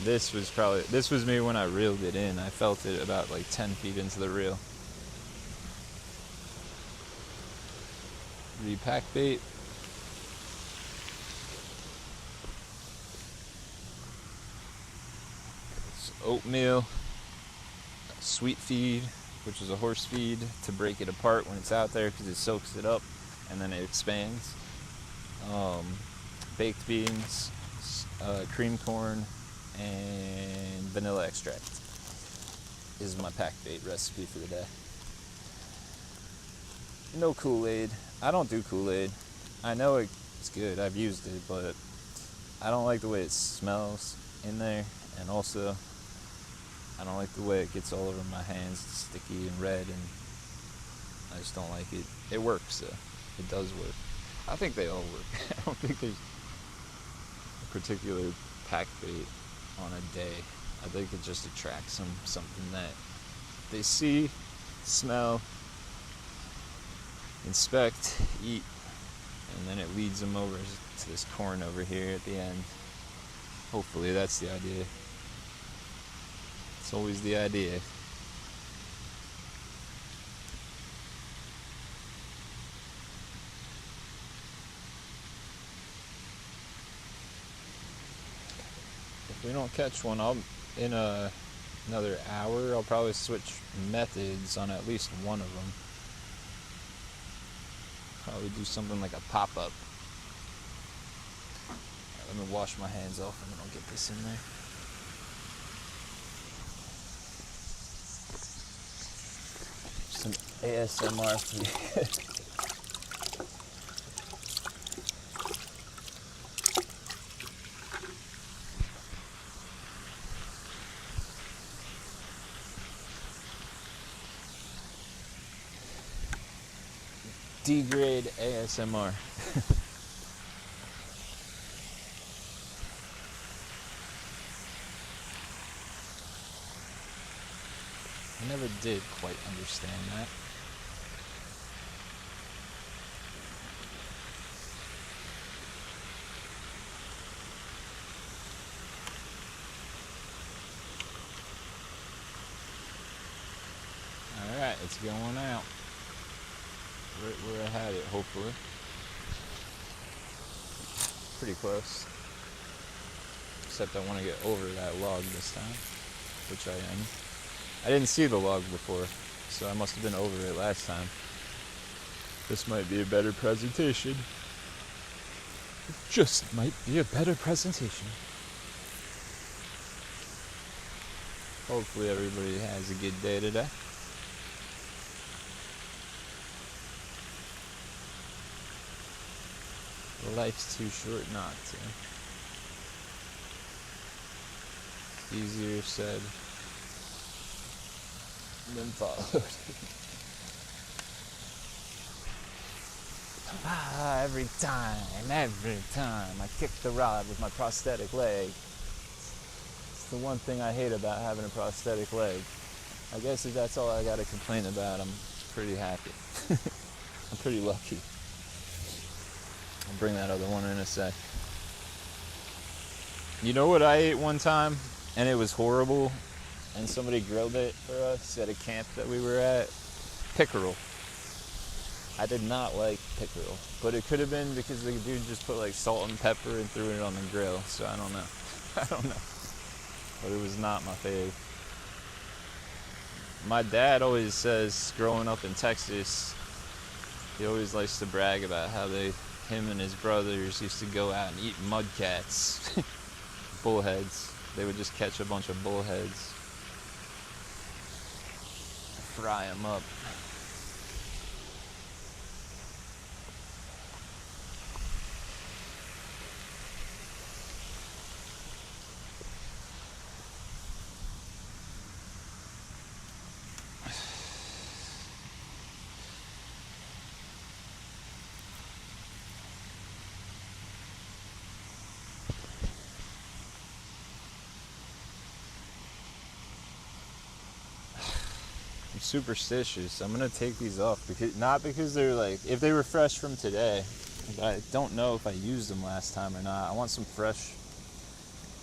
This was me when I reeled it in. I felt it about like 10 feet into the reel. Repack bait. It's oatmeal, sweet feed, which is a horse feed, to break it apart when it's out there because it soaks it up and then it expands. Baked beans, cream corn, and vanilla extract is my pack bait recipe for the day. No Kool-Aid. I don't do Kool-Aid. I know it's good. I've used it, but I don't like the way it smells in there, and also I don't like the way it gets all over my hands. It's sticky and red, and I just don't like it. It works though. It does work. I think they all work. I don't think there's a particular pack bait on a day. I think it just attracts them, something that they see, smell, inspect, eat, and then it leads them over to this corn over here at the end. Hopefully that's the idea. It's always the idea. If we don't catch one, in another hour, I'll probably switch methods on at least one of them. Probably do something like a pop-up. Let me wash my hands off and then I'll get this in there. Some ASMR for you. D-grade ASMR. I never did quite understand that. Alright, it's going out. Right where I had it, hopefully. Pretty close. Except I want to get over that log this time, which I am. I didn't see the log before, so I must have been over it last time. This might be a better presentation. It just might be a better presentation. Hopefully everybody has a good day today. Life's too short not to. Easier said than followed. Every time I kick the rod with my prosthetic leg. It's the one thing I hate about having a prosthetic leg. I guess if that's all I gotta complain about, I'm pretty happy. I'm pretty lucky. I'll bring that other one in a sec. You know what I ate one time, and it was horrible, and somebody grilled it for us at a camp that we were at? Pickerel. I did not like pickerel, but it could have been because the dude just put like salt and pepper and threw it on the grill, so I don't know. I don't know. But it was not my fave. My dad always says, growing up in Texas, he always likes to brag about how him and his brothers used to go out and eat mudcats, bullheads. They would just catch a bunch of bullheads, fry them up. Superstitious. I'm gonna take these off because not because they're like, if they were fresh from today, but I don't know if I used them last time or not. I want some fresh.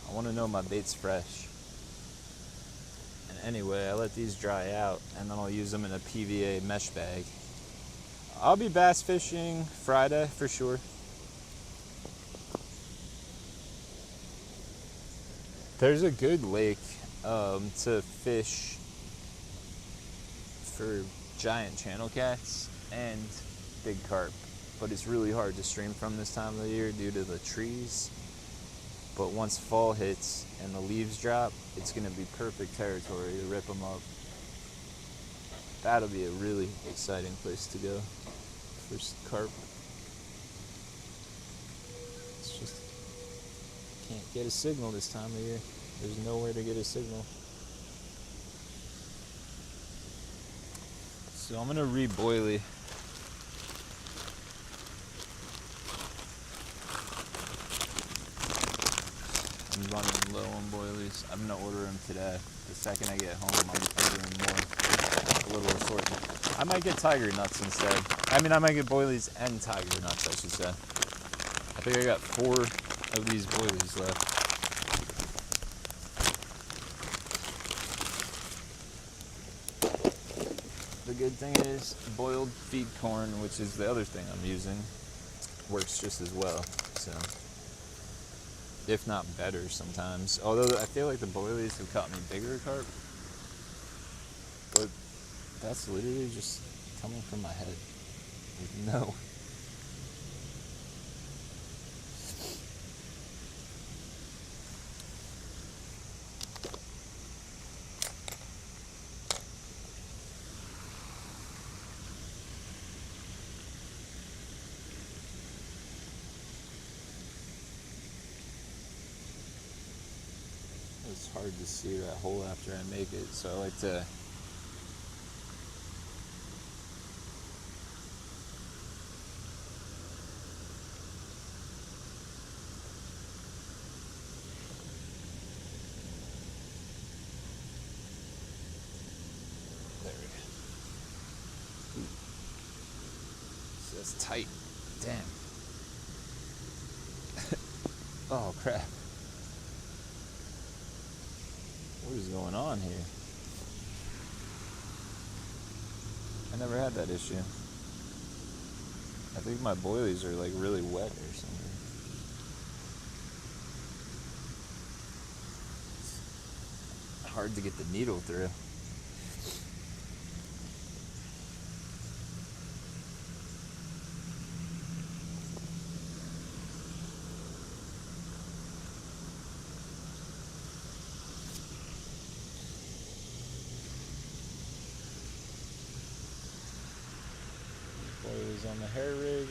I want to know my bait's fresh. And anyway, I let these dry out and then I'll use them in a PVA mesh bag. I'll be bass fishing Friday for sure. There's a good lake to fish for giant channel cats and big carp, but it's really hard to stream from this time of the year due to the trees. But once fall hits and the leaves drop, it's going to be perfect territory to rip them up. That'll be a really exciting place to go for carp. It's just can't get a signal this time of year. There's nowhere to get a signal. So I'm gonna re-boilie. I'm running low on boilies. I'm gonna order them today. The second I get home, I'm ordering more. A little assortment. I might get tiger nuts instead. I mean, I might get boilies and tiger nuts, I should say. I think I got 4 of these boilies left. The good thing is, boiled feed corn, which is the other thing I'm using, works just as well. So, if not better sometimes. Although I feel like the boilies have caught me bigger carp. But that's literally just coming from my head. With no. It's hard to see that hole after I make it, so I like to there we go. So that's tight. Damn. Oh crap. What is going on here? I never had that issue. I think my boilies are like really wet or something. It's hard to get the needle through. Boilies on the hair rig.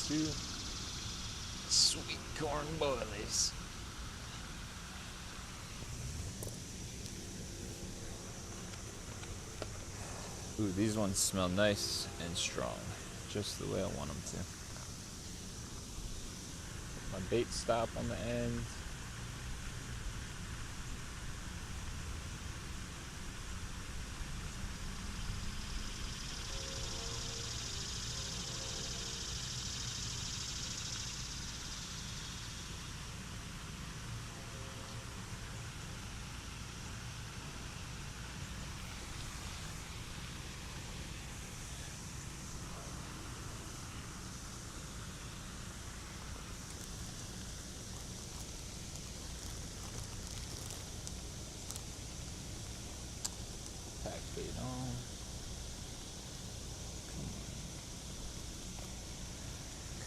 Two sweet corn boilies. Ooh, these ones smell nice and strong, just the way I want them to. My bait stop on the end. Pack bait on.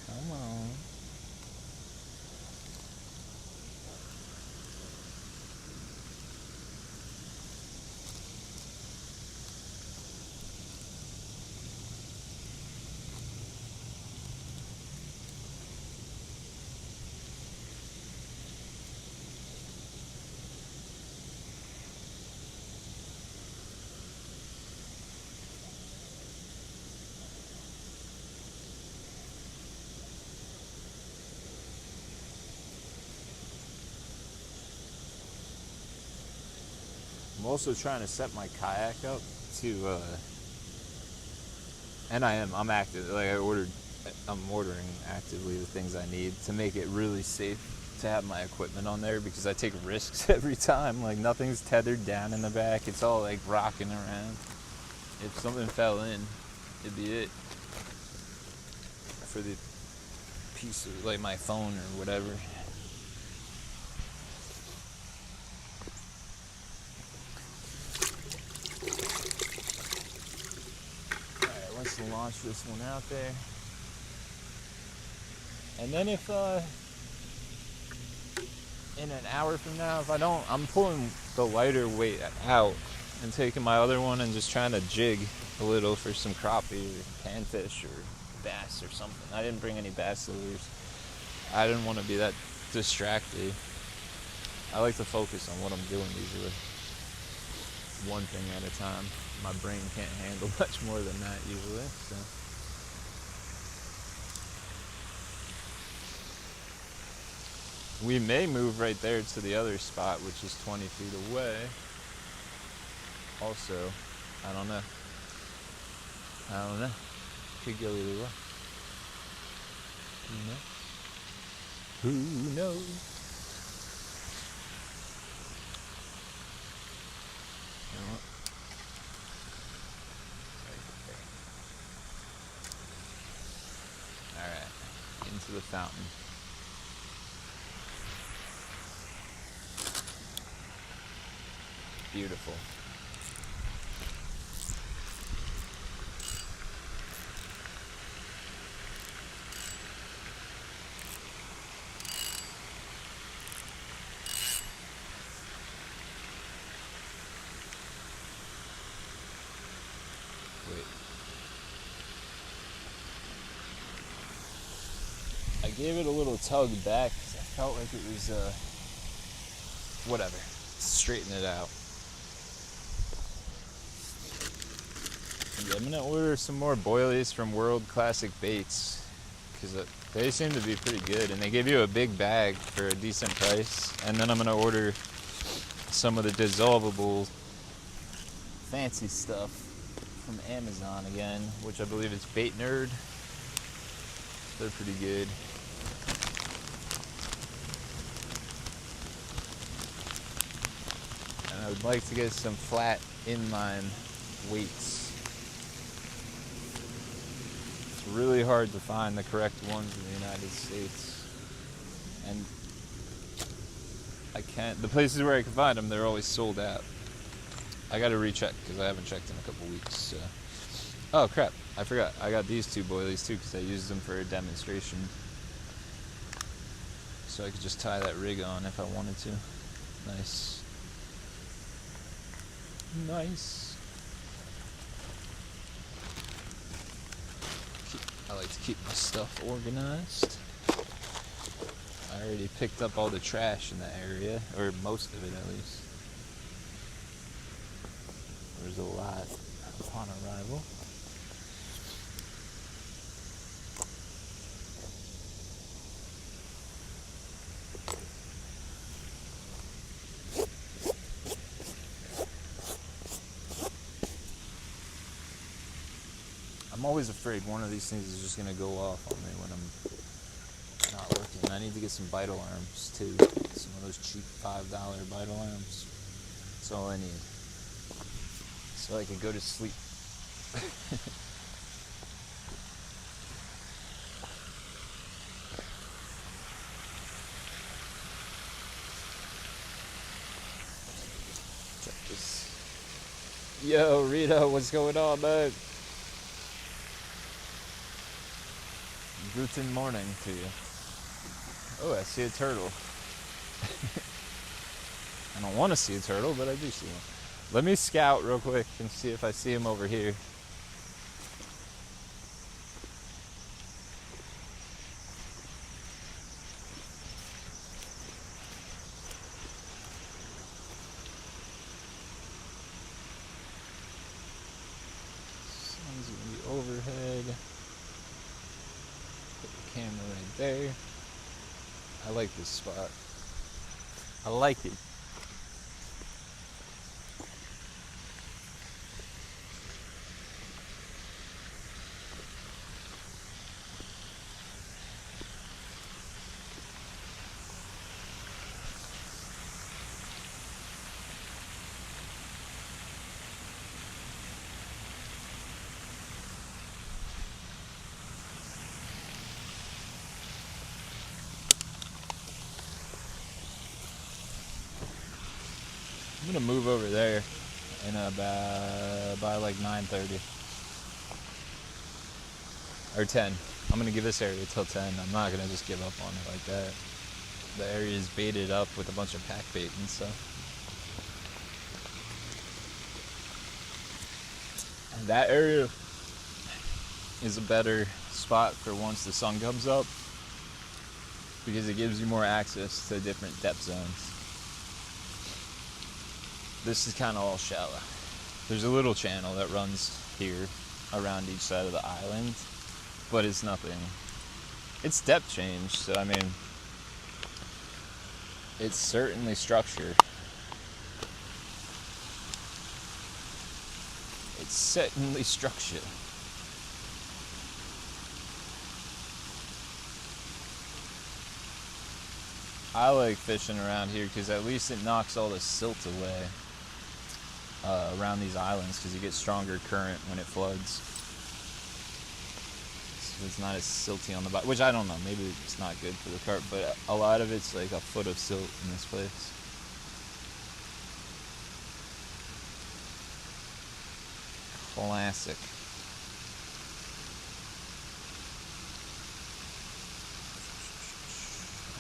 Come on. I'm also trying to set my kayak up to, and I'm active, like I'm ordering actively the things I need to make it really safe to have my equipment on there, because I take risks every time. Like nothing's tethered down in the back, it's all like rocking around. If something fell in, it'd be it. For the piece of, like my phone or whatever. Let's launch this one out there. And then if in an hour from now, if I don't, I'm pulling the lighter weight out and taking my other one and just trying to jig a little for some crappie or panfish or bass or something. I didn't bring any bass lures. I didn't want to be that distracted. I like to focus on what I'm doing usually. One thing at a time. My brain can't handle much more than that usually, so. We may move right there to the other spot, which is 20 feet away. Also, I don't know. Could go either way. Who knows? You know what? Alright, into the fountain. Beautiful. Wait. I gave it a little tug back because I felt like it was, whatever. Straighten it out. Yeah, I'm gonna order some more boilies from World Classic Baits because they seem to be pretty good, and they give you a big bag for a decent price. And then I'm gonna order some of the dissolvable fancy stuff from Amazon again, which I believe is Bait Nerd. They're pretty good. And I would like to get some flat inline weights. It's really hard to find the correct ones in the United States. And the places where I can find them, they're always sold out. I gotta recheck because I haven't checked in a couple weeks. So. Oh crap, I forgot. I got these two boilies too because I used them for a demonstration. So I could just tie that rig on if I wanted to. Nice. Nice. I like to keep my stuff organized. I already picked up all the trash in the area, or most of it at least. There's a lot upon arrival. I'm always afraid one of these things is just gonna go off on me when I'm not looking. I need to get some Vital Arms too. Some of those cheap $5 Vital Arms. That's all I need. So I can go to sleep. Check this. Yo, Rita, what's going on, man? Guten morning to you. Oh, I see a turtle. I don't want to see a turtle, but I do see one. Let me scout real quick and see if I see him over here. Sun's gonna be overhead. Put the camera right there. I like this spot. I like it. I'm gonna move over there in by like 9:30 or 10. I'm gonna give this area till 10. I'm not gonna just give up on it like that. The area is baited up with a bunch of pack bait and stuff. And that area is a better spot for once the sun comes up because it gives you more access to different depth zones. this is kind of all shallow. There's a little channel that runs here around each side of the island, but it's nothing. It's depth change, so I mean, it's certainly structure. It's certainly structure. I like fishing around here because at least it knocks all the silt away around these islands, because you get stronger current when it floods. So it's not as silty on the bottom, which I don't know, maybe it's not good for the carp, but a lot of it's like a foot of silt in this place. Classic.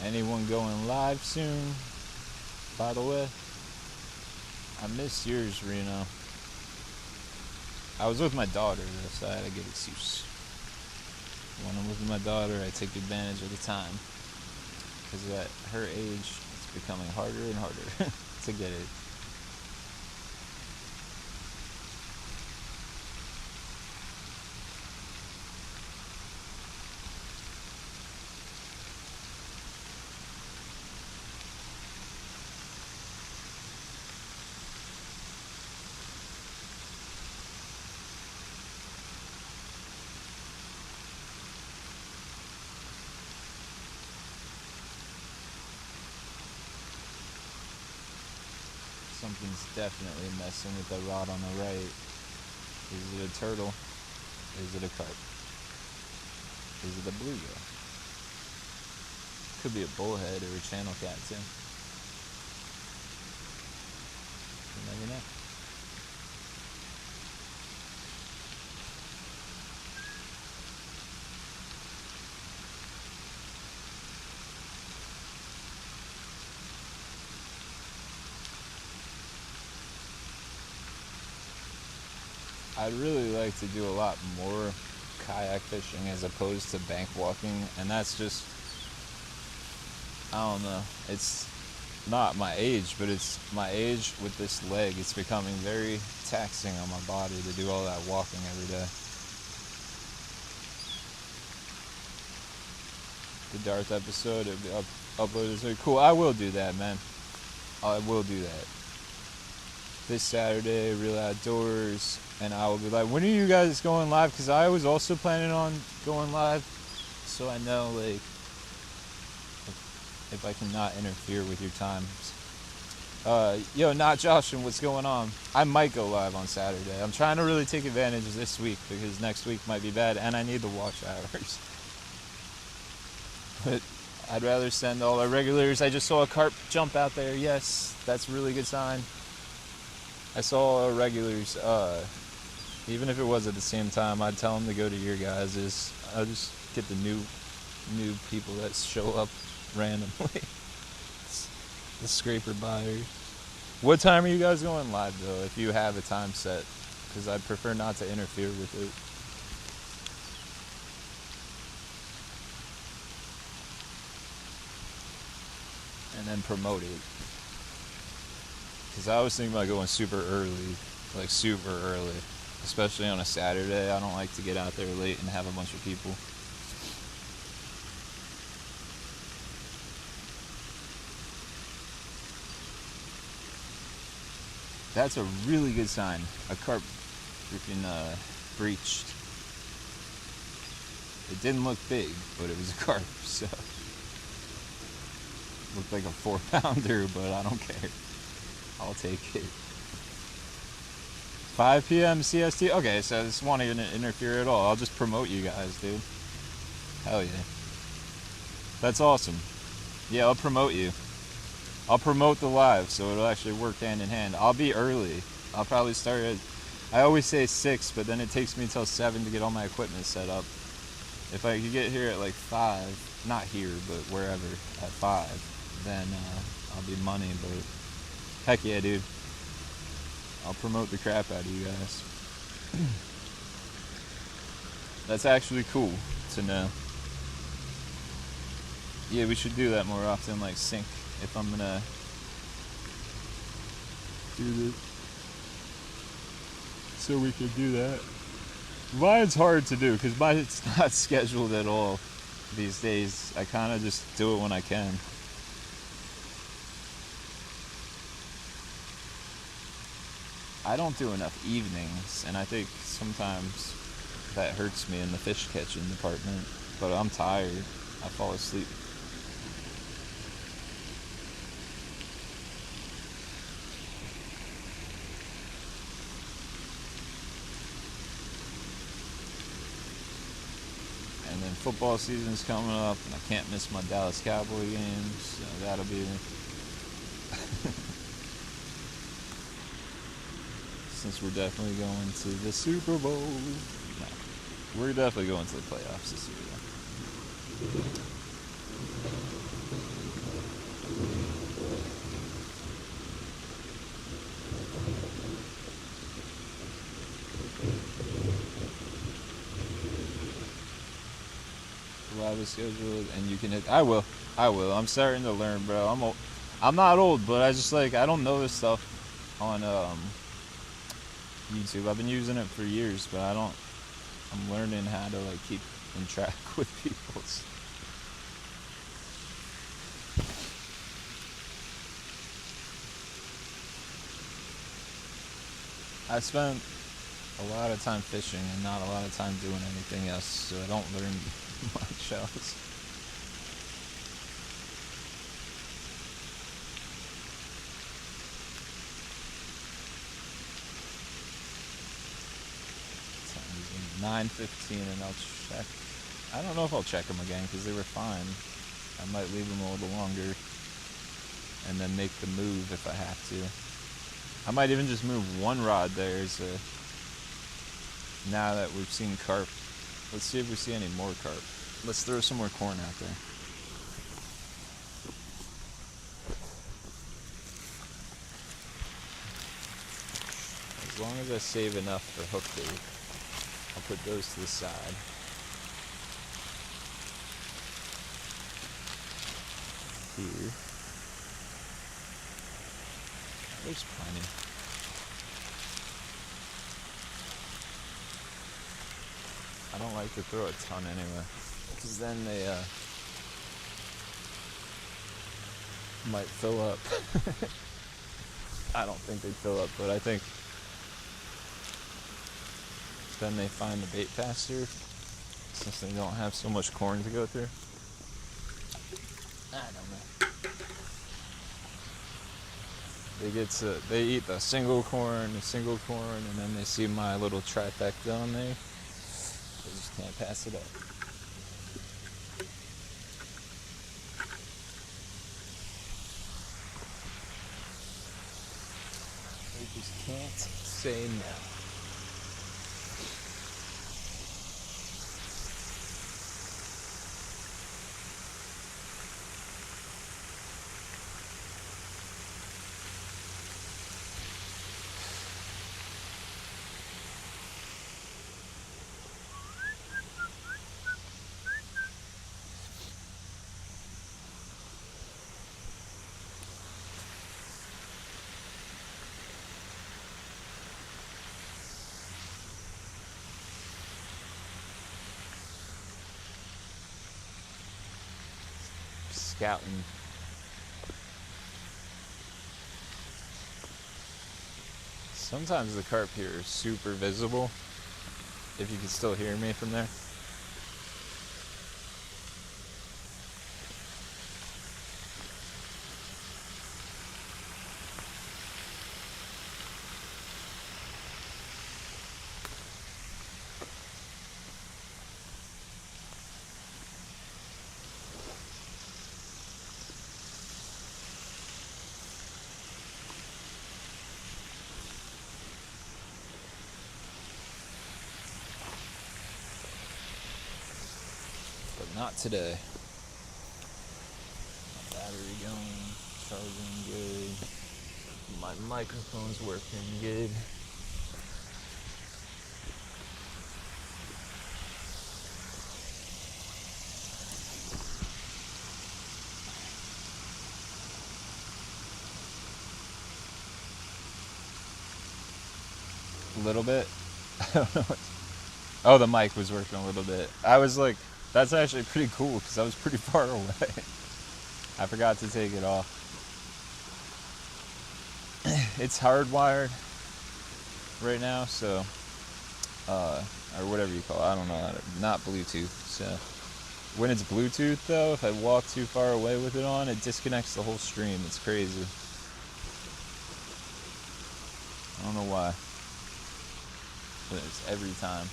Anyone going live soon, by the way? I missed yours, Reno. I was with my daughter, so I had a good excuse. When I'm with my daughter, I take advantage of the time. Because at her age, it's becoming harder and harder to get it. Something's definitely messing with the rod on the right. Is it a turtle? Is it a carp? Is it a bluegill? Could be a bullhead or a channel cat too. You never know. I'd really like to do a lot more kayak fishing as opposed to bank walking, and that's just, I don't know, it's not my age, but it's my age with this leg. It's becoming very taxing on my body to do all that walking every day. The Darth episode, it'll be uploaded this week. Cool, I will do that, man. I will do that. This Saturday, Real Outdoors, and I will be like, when are you guys going live? Because I was also planning on going live, so I know, like, if I can not interfere with your times. Yo, not Josh, and what's going on? I might go live on Saturday. I'm trying to really take advantage of this week, because next week might be bad, and I need the watch hours. But I'd rather send all our regulars. I just saw a carp jump out there. Yes, that's a really good sign. I saw our regulars, even if it was at the same time, I'd tell them to go to your guys's. I'll just get the new people that show up randomly. The scraper buyers. What time are you guys going live, though, if you have a time set? Because I'd prefer not to interfere with it. And then promote it. Because I was thinking about going super early, like super early, especially on a Saturday. I don't like to get out there late and have a bunch of people. That's a really good sign. A carp freaking breached. It didn't look big, but it was a carp, so. Looked like a 4-pounder, but I don't care. I'll take it. 5 p.m. CST? Okay, so this won't even interfere at all. I'll just promote you guys, dude. Hell yeah. That's awesome. Yeah, I'll promote you. I'll promote the live, so it'll actually work hand in hand. I'll be early. I'll probably start at, I always say 6, but then it takes me until 7 to get all my equipment set up. If I could get here at like 5, not here, but wherever, at 5, then I'll be money, but heck yeah, dude. I'll promote the crap out of you guys. That's actually cool to know. Yeah, we should do that more often, like sync. If I'm gonna do this. So we could do that. Mine's hard to do because mine's not scheduled at all these days. I kind of just do it when I can. I don't do enough evenings, and I think sometimes that hurts me in the fish catching department. But I'm tired. I fall asleep. And then football season's coming up, and I can't miss my Dallas Cowboy games, so that'll be... Since we're definitely going to the Super Bowl. No, we're definitely going to the playoffs this year, though. Scheduled, and you can hit. I will. I'm starting to learn, bro. I'm not old, but I just I don't know this stuff on YouTube. I've been using it for years, but I'm learning how to keep in track with people's. I spent a lot of time fishing and not a lot of time doing anything else, so I don't learn much else. Time is 9:15, and I'll check. I don't know if I'll check them again because they were fine. I might leave them a little longer and then make the move if I have to. I might even just move one rod there. Now that we've seen carp, let's see if we see any more carp. Let's throw some more corn out there. As long as I save enough for hook bait, I'll put those to the side. Here. There's plenty. I don't like to throw a ton anyway, because then they might fill up. I don't think they'd fill up, but I think then they find the bait faster since they don't have so much corn to go through. I don't know. They eat the single corn, and then they see my little trifecta on there. They just can't pass it up. They just can't say no. Scouting. Sometimes the carp here is super visible, if you can still hear me from there. Not today. My battery going, charging good. My microphone's working good. A little bit. I don't know. Oh, the mic was working a little bit. I was like, that's actually pretty cool because I was pretty far away. I forgot to take it off. It's hardwired right now, so, or whatever you call it. I don't know how to, not Bluetooth. So when it's Bluetooth though, if I walk too far away with it on, it disconnects the whole stream. It's crazy. I don't know why, but it's every time.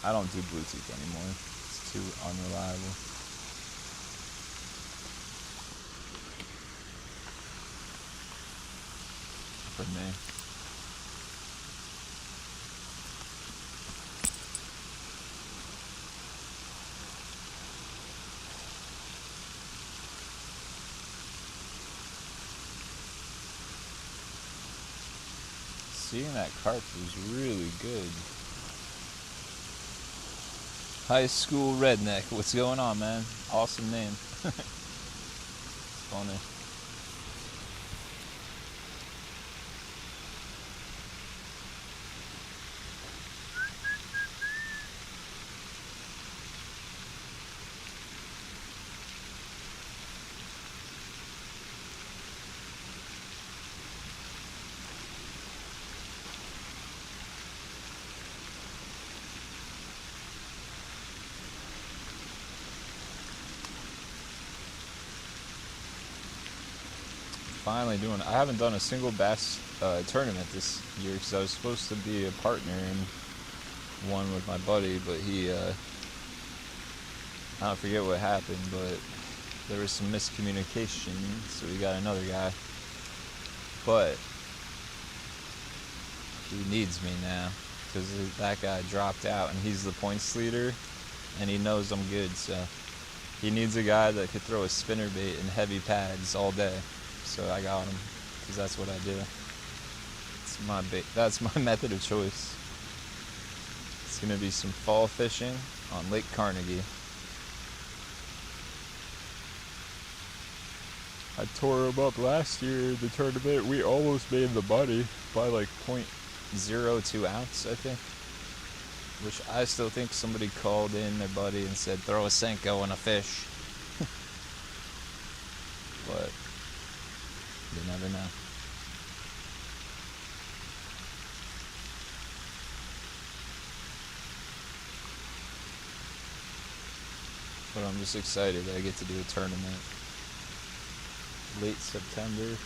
I don't do Bluetooth anymore. It's too unreliable. For me. Seeing that carp was really good. High School Redneck. What's going on, man? Awesome name. It's funny. Finally doing. I haven't done a single bass tournament this year because I was supposed to be a partner in one with my buddy, but he I don't forget what happened, but there was some miscommunication, so we got another guy. But he needs me now because that guy dropped out, and he's the points leader, and he knows I'm good, so he needs a guy that could throw a spinnerbait and heavy pads all day. So I got him, because that's what I do. That's my method of choice. It's going to be some fall fishing on Lake Carnegie. I tore him up last year in the tournament. We almost made the money by like 0.02 ounce, I think. Which I still think somebody called in their buddy and said, throw a Senko and a fish. But you never know. But I'm just excited that I get to do a tournament. Late September.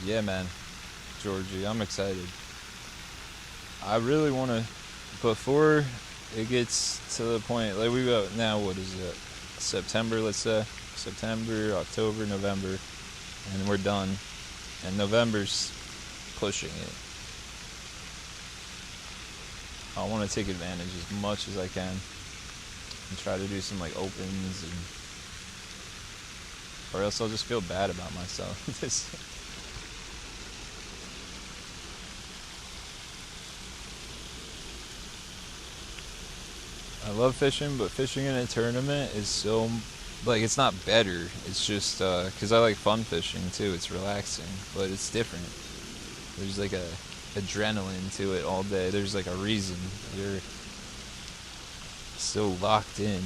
Yeah, man. Georgie, I'm excited. I really want to, before it gets to the point, like we got now, what is it? September, let's say. September, October, November. And we're done. And November's pushing it. I want to take advantage as much as I can. And try to do some like opens, and or else I'll just feel bad about myself. I love fishing, but fishing in a tournament is so, like, it's not better. It's just, because I like fun fishing too. It's relaxing, but it's different. There's like a adrenaline to it all day. There's like a reason. You're so locked in.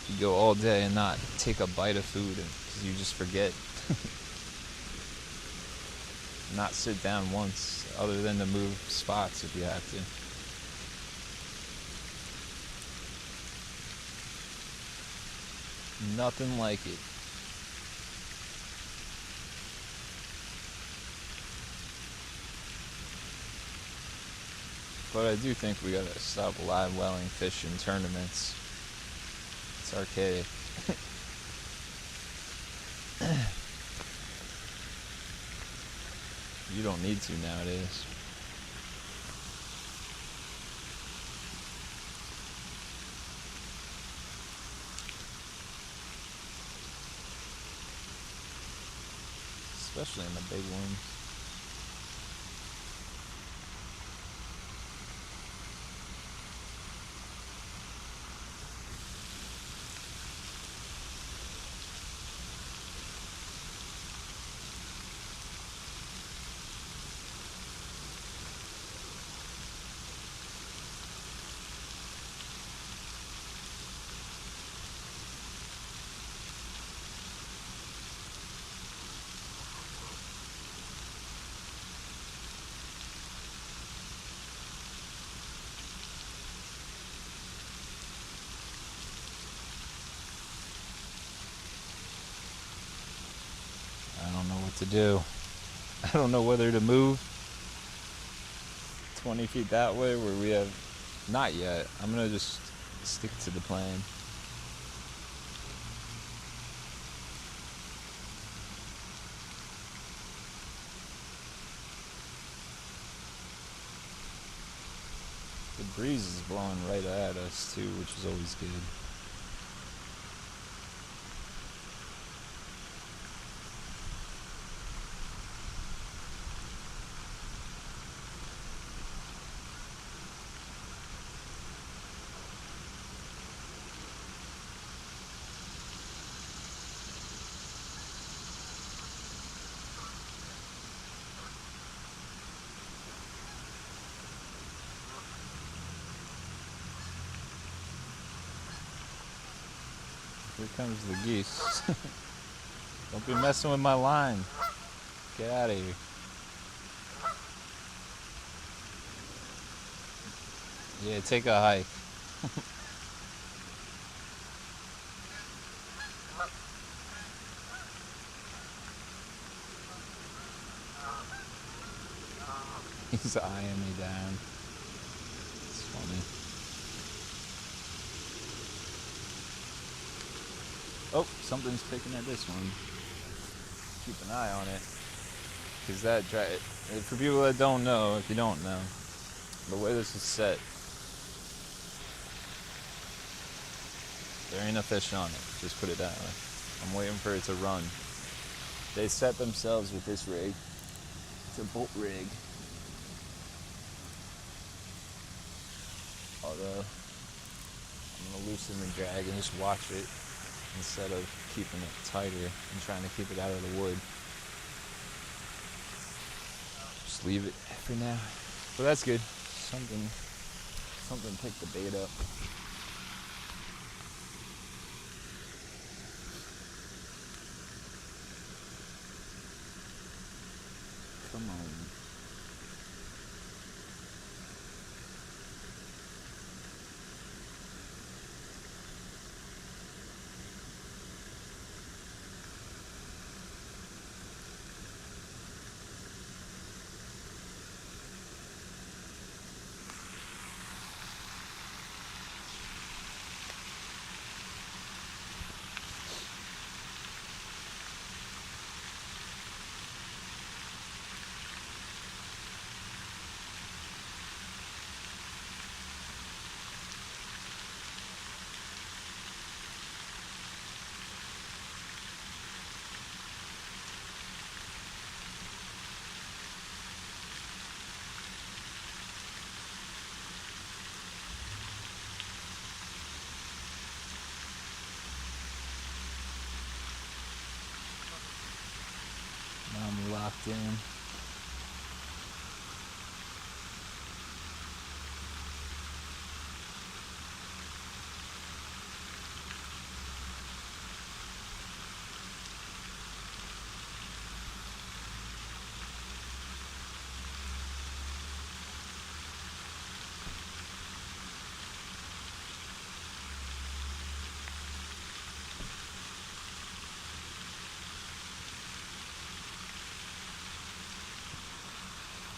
You go all day and not take a bite of food because you just forget. Not sit down once, other than to move spots if you have to. Nothing like it. But I do think we gotta stop live welling fish in tournaments. It's archaic. You don't need to nowadays. Especially in the big ones. don't know what to do. I don't know whether to move 20 feet that way where we have... Not yet. I'm gonna just stick to the plan. The breeze is blowing right at us too, which is always good. Here comes the geese. Don't be messing with my line. Get out of here. Yeah, take a hike. He's eyeing me down. It's funny. Oh, something's picking at this one. Keep an eye on it. Because for people that don't know, if you don't know, the way this is set, there ain't a fish on it. Just put it that way. I'm waiting for it to run. They set themselves with this rig. It's a bolt rig. Although, I'm going to loosen the drag and just watch it instead of keeping it tighter and trying to keep it out of the wood. Just leave it for now. But that's good. Something picked the bait up. Come on. Now I'm locked in.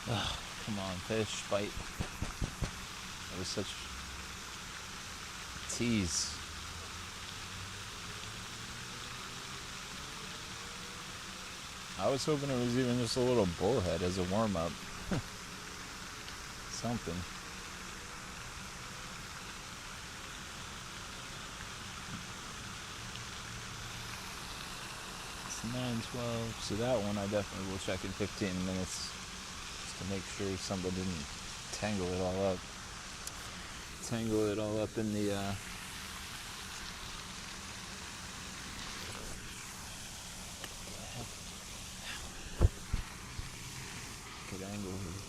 Ugh, come on, fish, bite. That was such a tease. I was hoping it was even just a little bullhead as a warm-up. Something. It's 9:12, so that one I definitely will check in 15 minutes. To make sure something didn't tangle it all up. Tangle it all up in the good angle here.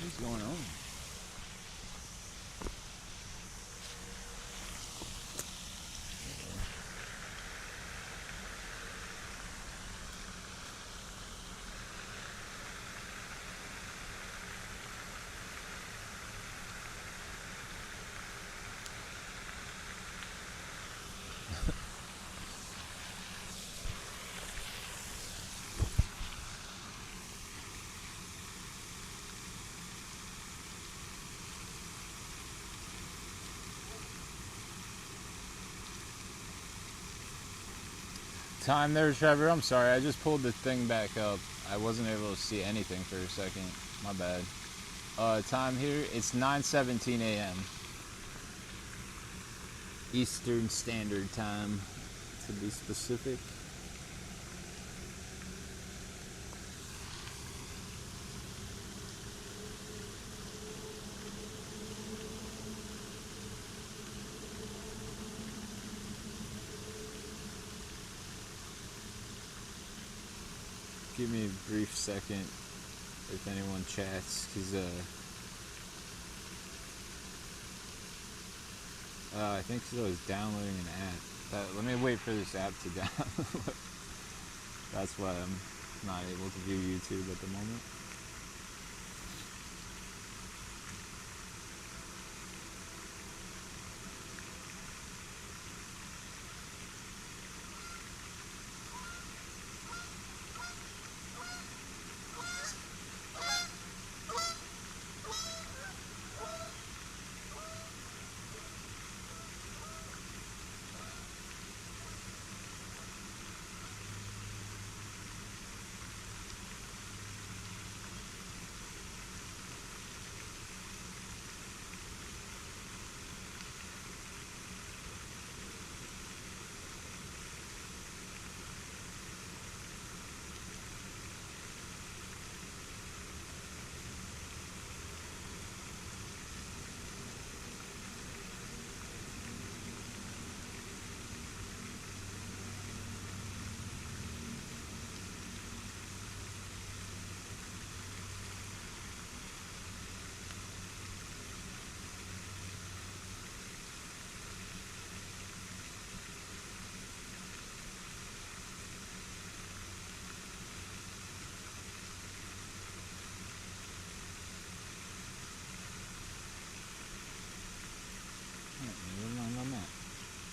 What's going on? Time there, Trevor. I'm sorry, I just pulled the thing back up. I wasn't able to see anything for a second. My bad. Time here, it's 9:17 a.m. Eastern Standard Time, to be specific. Give me a brief second if anyone chats, because I think so is downloading an app. Let me wait for this app to download. That's why I'm not able to view YouTube at the moment.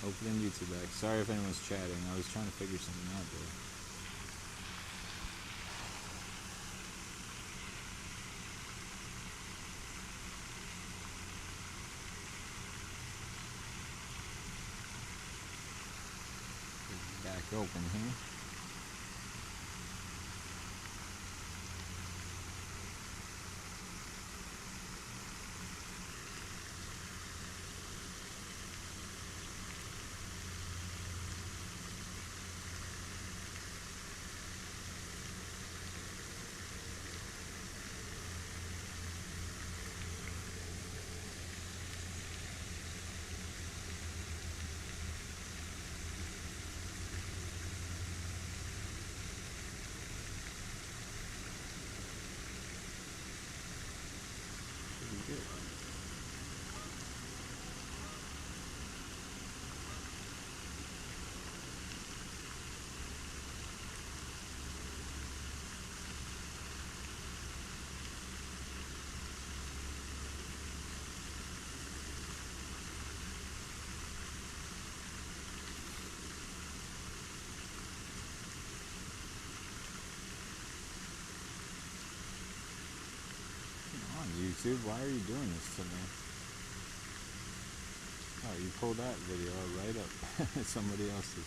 Opening YouTube back. Sorry if anyone's chatting. I was trying to figure something out there. Back open here. YouTube, why are you doing this to me? Oh, you pulled that video right up. Somebody else's.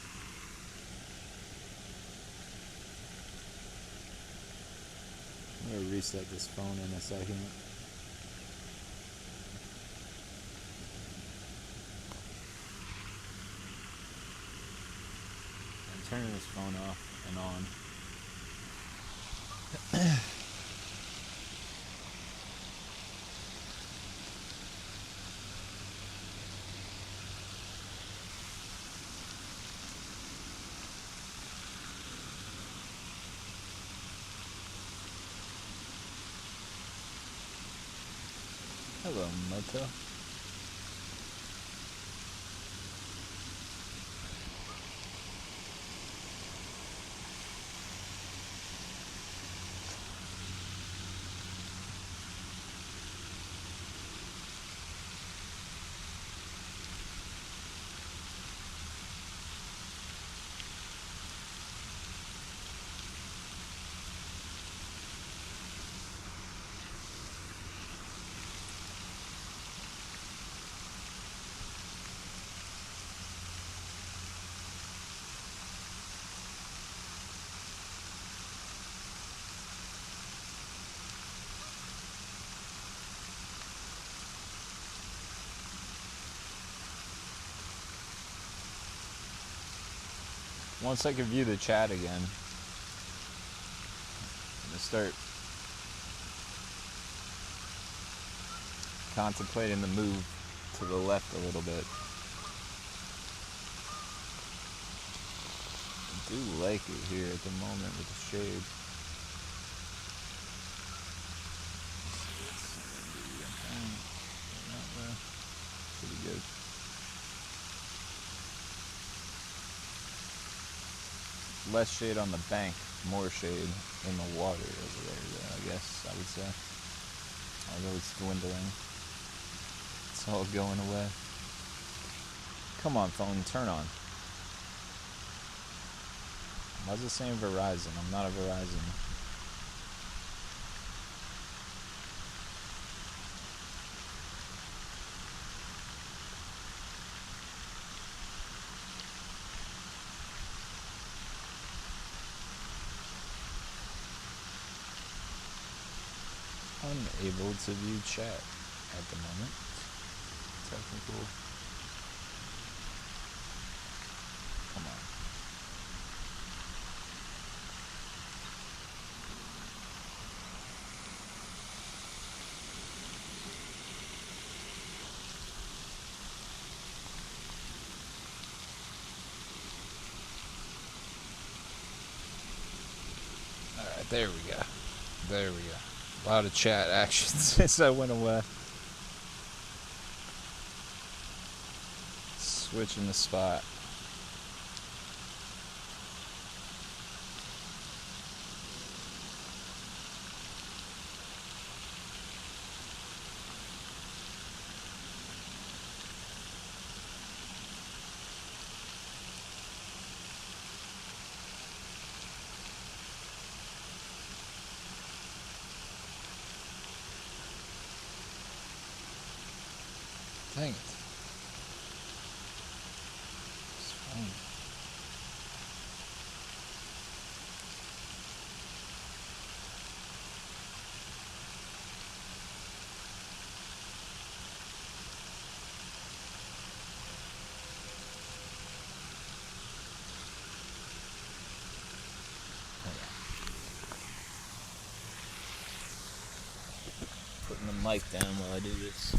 I'm gonna reset this phone in a second. I'm turning this phone off and on. Hello, Moto. Once I can view the chat again, I'm gonna start contemplating the move to the left a little bit. I do like it here at the moment with the shade. Pretty good. Less shade on the bank, more shade in the water over there, I guess I would say. Although it's dwindling. It's all going away. Come on, phone, turn on. Why is it saying Verizon? I'm not a Verizon. Unable to view chat at the moment. Technical. Come on. Alright, there we go. There we go. A lot of chat action since I went away. Switching the spot. Dang it. It's fine. Putting the mic down while I do this.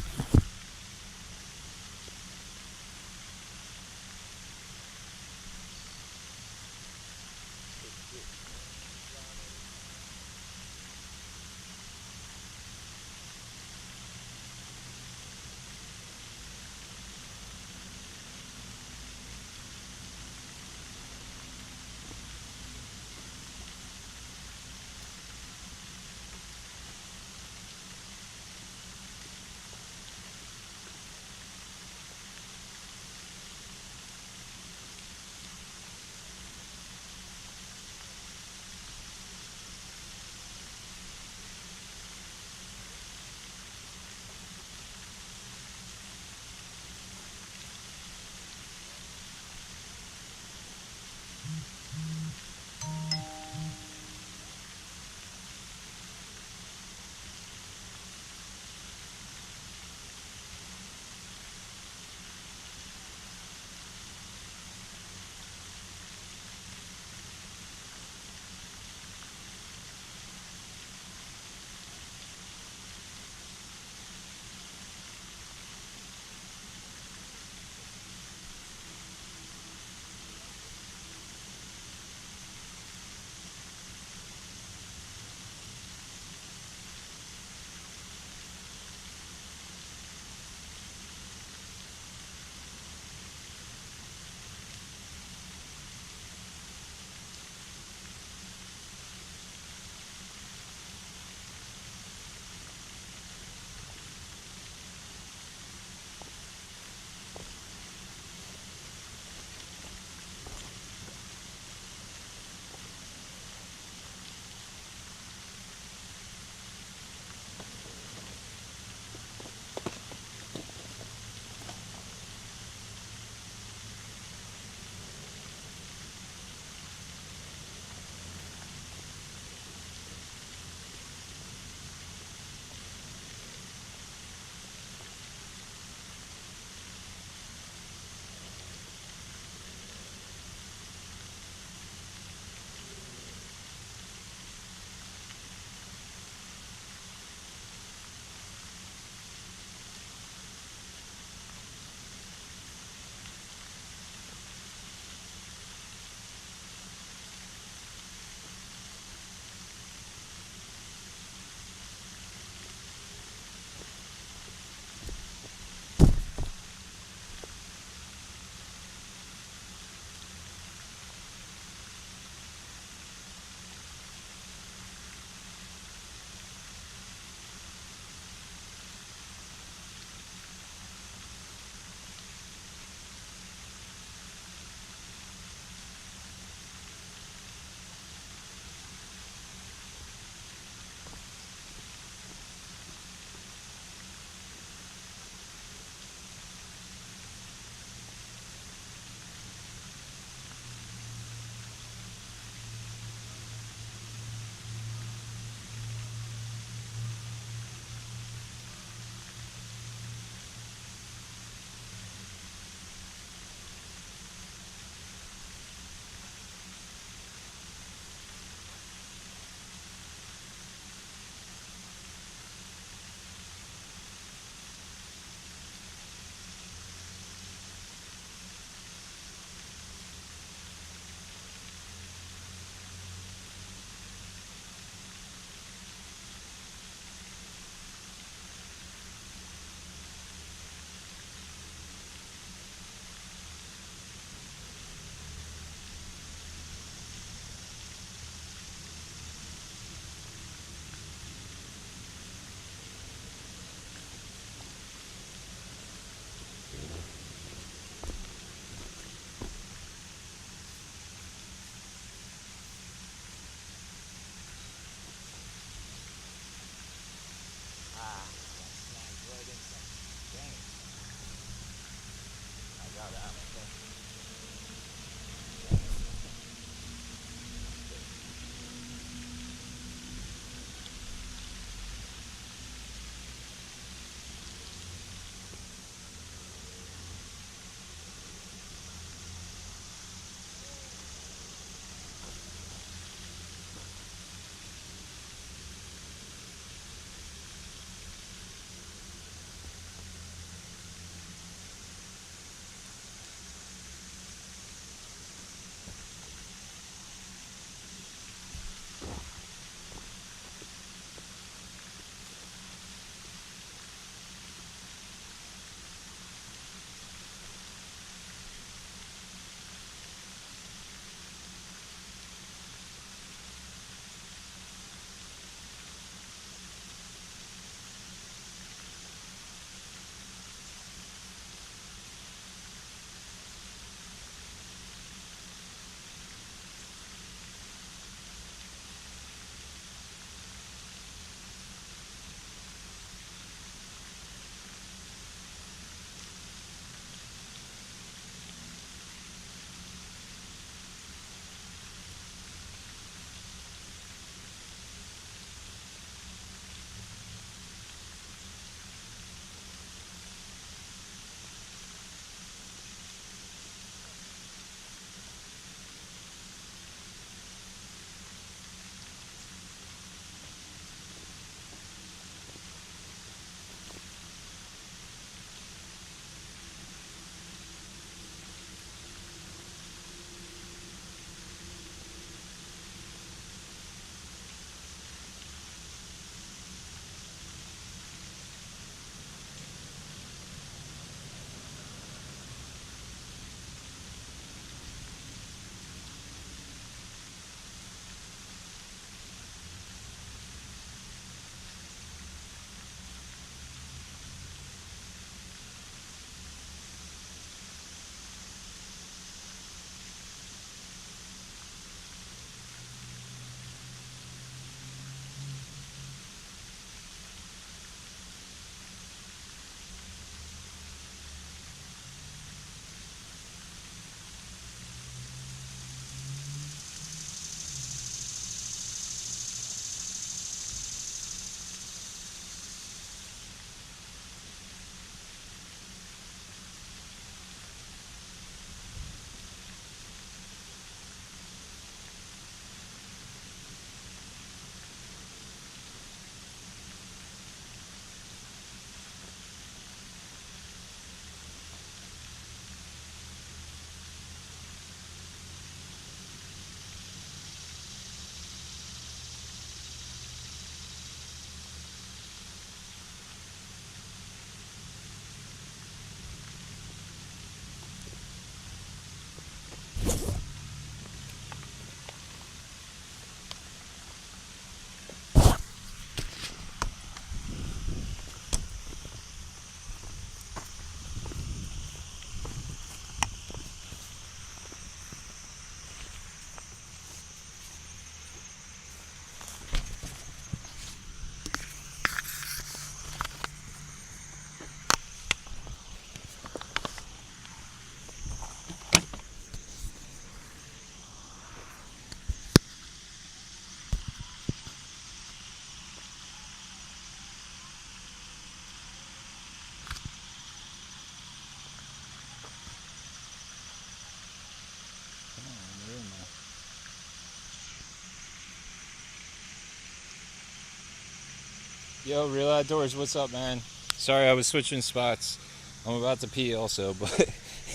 Yo, Real Outdoors, what's up, man? Sorry, I was switching spots. I'm about to pee also, but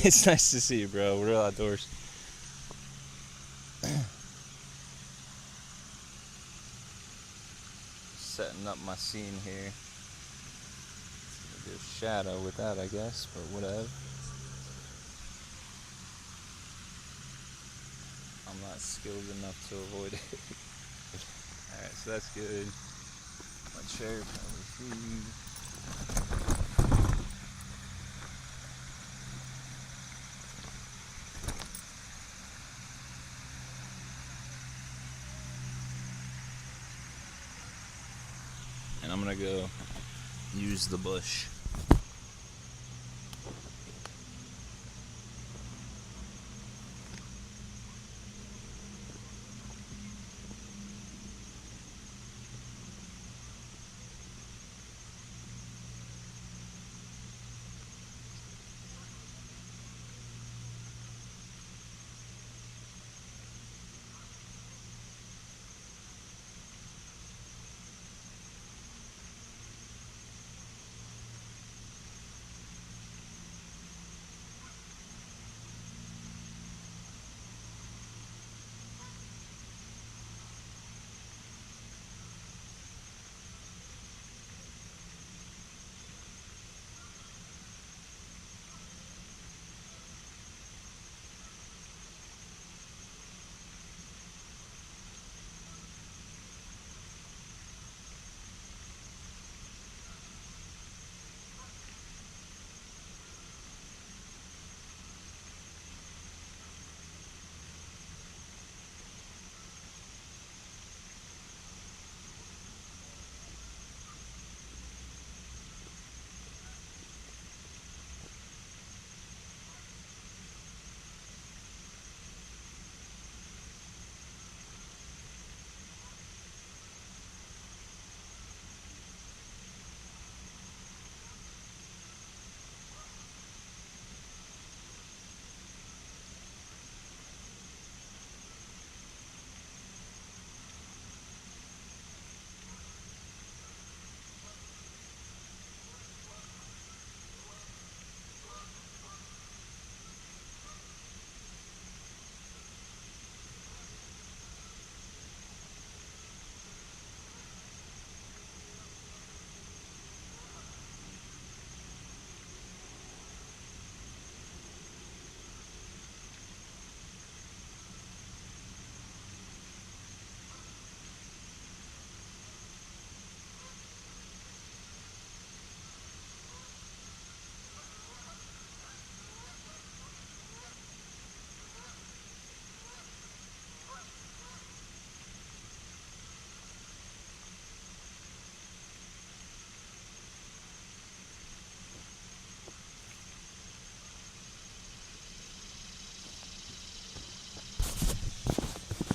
it's nice to see you, bro. Real Outdoors. Setting up my scene here. It's gonna be a shadow with that, I guess, but whatever. I'm not skilled enough to avoid it. Alright, so that's good. My chair probably food. And I'm gonna go use the bush.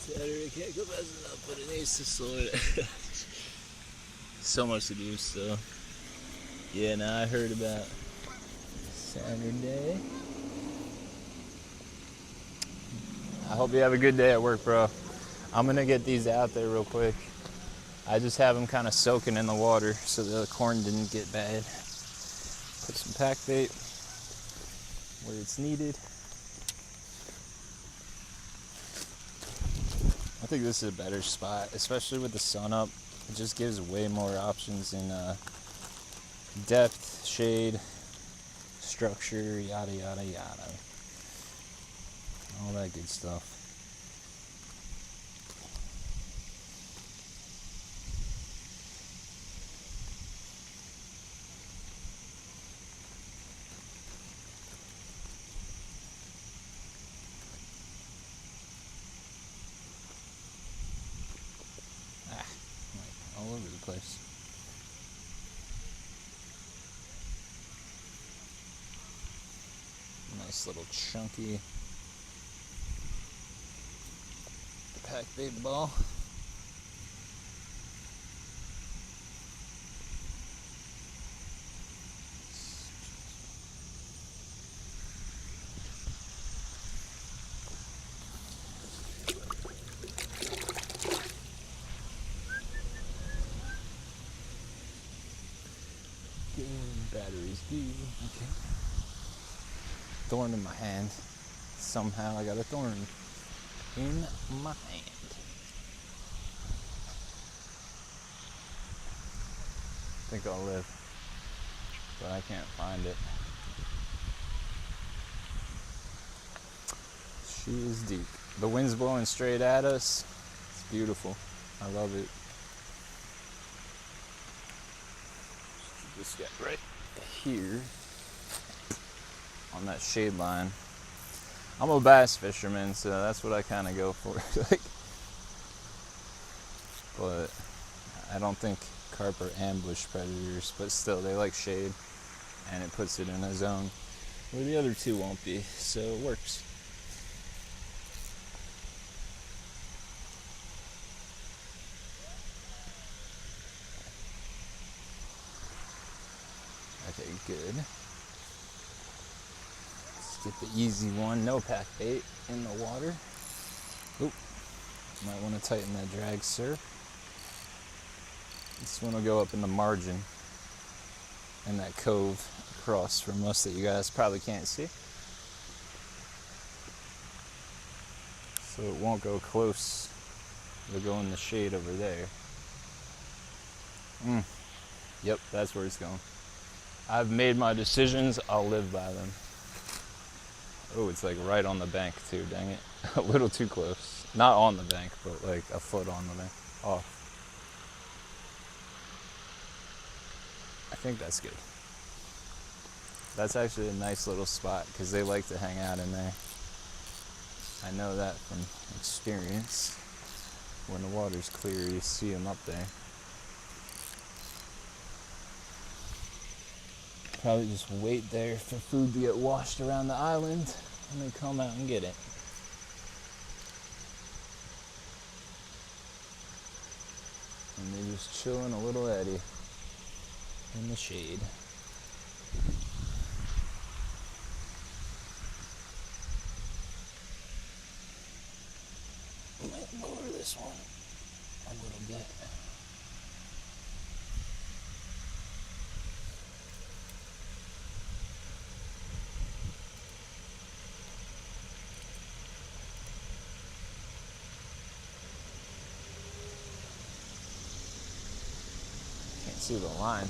Saturday can't go fast enough, but it needs to slow it. So much to do still. Yeah, now I heard about Saturday. I hope you have a good day at work, bro. I'm gonna get these out there real quick. I just have them kind of soaking in the water so the corn didn't get bad. Put some pack bait where it's needed. I think this is a better spot, especially with the sun up. It just gives way more options in depth, shade, structure, yada yada yada. All that good stuff. All over the place. Nice little chunky pack bait ball. Batteries do. Okay. Thorn in my hand. Somehow I got a thorn in my hand. I think I'll live, but I can't find it. She is deep. The wind's blowing straight at us. It's beautiful. I love it. Just get right here on that shade line. I'm a bass fisherman, so that's what I kind of go for. But I don't think carp are ambush predators, but still they like shade, and it puts it in a zone where the other two won't be, so it works. Okay, good. Let's get the easy one. No pack bait in the water. Oop. Might want to tighten that drag, sir. This one will go up in the margin in that cove across from most that you guys probably can't see. So it won't go close. It'll go in the shade over there. Yep, that's where it's going. I've made my decisions, I'll live by them. Oh, it's like right on the bank too, dang it. A little too close. Not on the bank, but like a foot on the bank. Off. I think that's good. That's actually a nice little spot because they like to hang out in there. I know that from experience. When the water's clear, you see them up there. Probably just wait there for food to get washed around the island and then come out and get it. And they're just chilling a little eddy in the shade. I might lower this one a little bit. Can't see the line.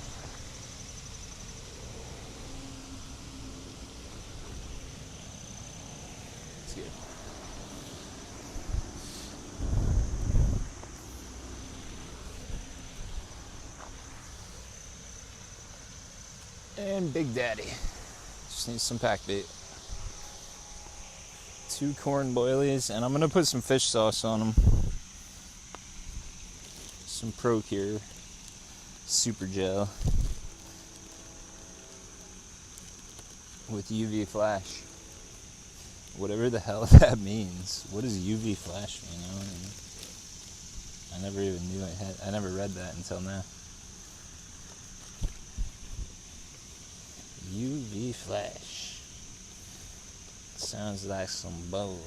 It's good. And Big Daddy. Just need some pack bait. 2 corn boilies, and I'm gonna put some fish sauce on them. Some Procure Super Gel with UV flash. Whatever the hell that means. What does UV flash mean? I never even knew I never read that until now. UV flash. Sounds like some bullshit.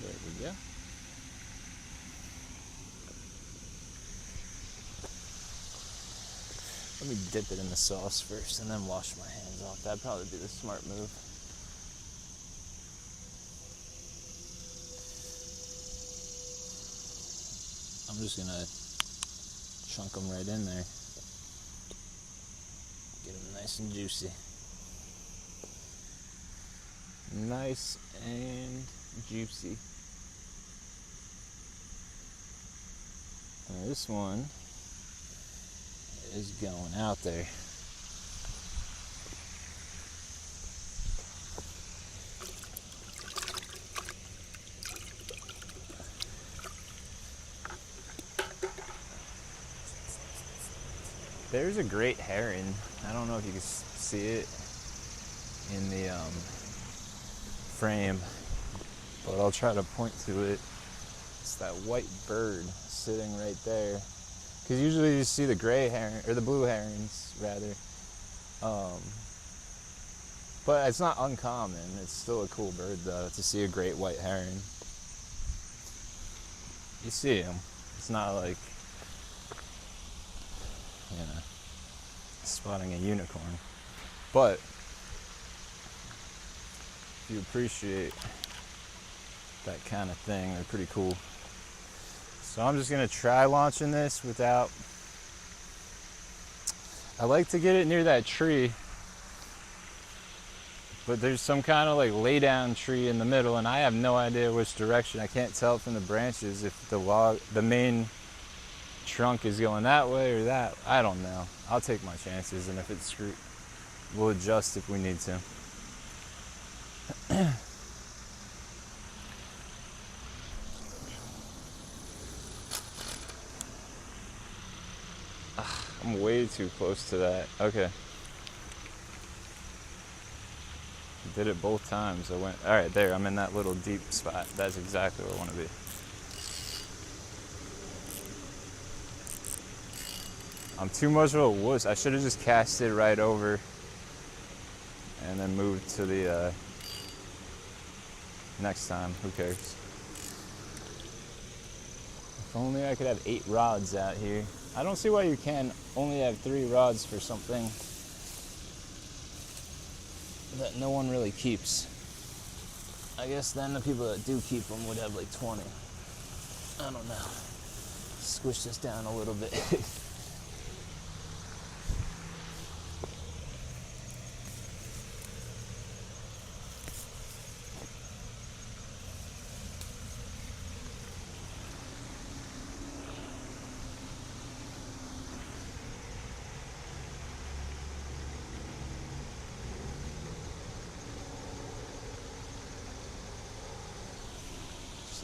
There we go. Let me dip it in the sauce first and then wash my hands off. That'd probably be the smart move. I'm just gonna chunk them right in there. Get them nice and juicy. Nice and juicy. And this one is going out there. There's a great heron. I don't know if you can see it in the frame, but I'll try to point to it. It's that white bird sitting right there. Because usually you see the gray heron, or the blue herons rather, But it's not uncommon. It's still a cool bird, though, to see a great white heron. You see him. It's not like, you know, spotting a unicorn. But if you appreciate that kind of thing, they're pretty cool. So I'm just going to try launching this without... I like to get it near that tree, but there's some kind of like lay down tree in the middle, and I have no idea which direction. I can't tell from the branches if the main trunk is going that way or that. I don't know. I'll take my chances, and if it's screwed, we'll adjust if we need to. I'm way too close to that. Okay. Did it both times. I went, all right, there, I'm in that little deep spot. That's exactly where I want to be. I'm too much of a wuss. I should have just cast it right over and then moved to the next time. Who cares? If only I could have 8 rods out here. I don't see why you can only have 3 rods for something that no one really keeps. I guess then the people that do keep them would have like 20. I don't know. Squish this down a little bit.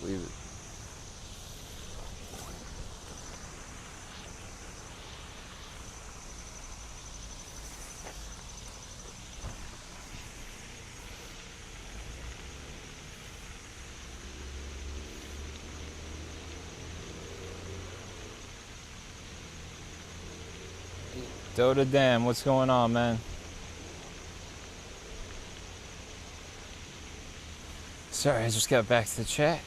Leave it. Dota Dam, what's going on, man? Sorry, I just got back to the chat.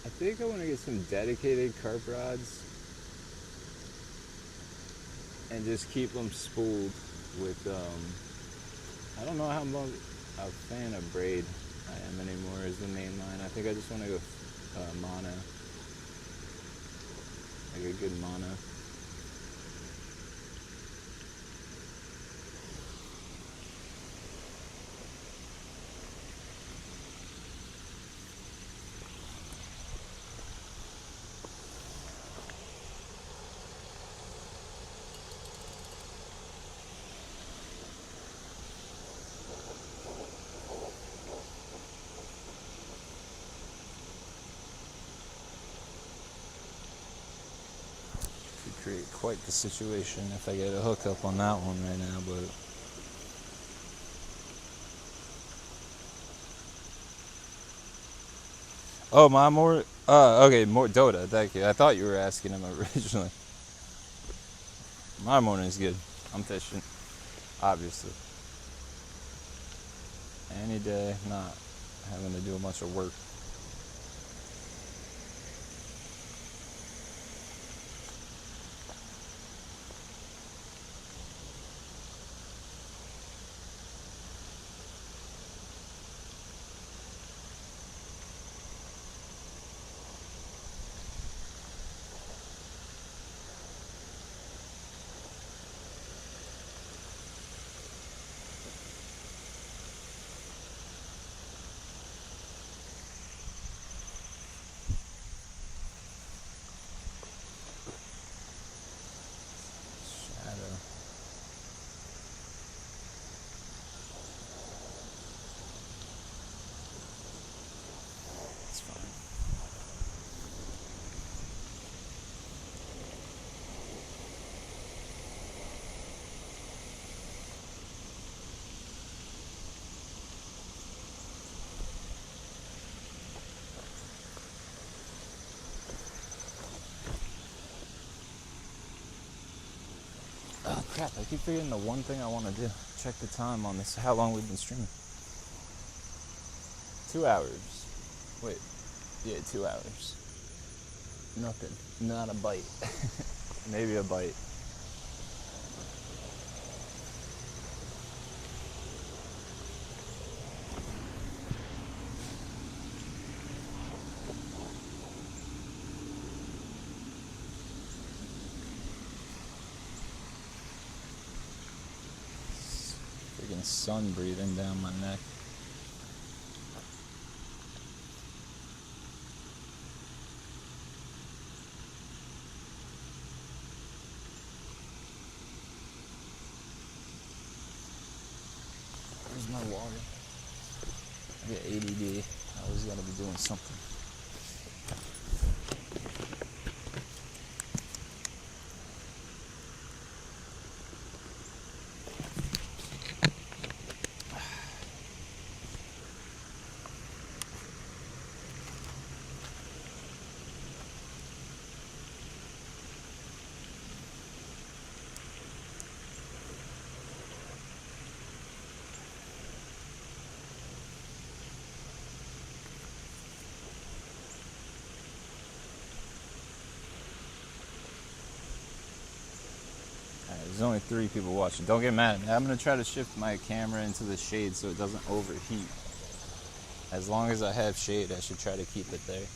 I think I want to get some dedicated carp rods and just keep them spooled with, I don't know how much a fan of braid I am anymore as the main line. I think I just want to go mono, like a good mono. Create quite the situation if I get a hookup on that one right now, but oh, my more okay, more Dota, thank you. I thought you were asking him originally. My morning is good. I'm fishing, obviously. Any day, not having to do a bunch of work. Crap, I keep forgetting the one thing I want to do. Check the time on this, how long we've been streaming. 2 hours. Wait, yeah, 2 hours. Nothing, not a bite. Maybe a bite. Freaking sun breathing down my neck. Where's my water? I get ADD. I always gotta be doing something. There's only 3 people watching. Don't get mad at me. I'm going to try to shift my camera into the shade so it doesn't overheat. As long as I have shade, I should try to keep it there.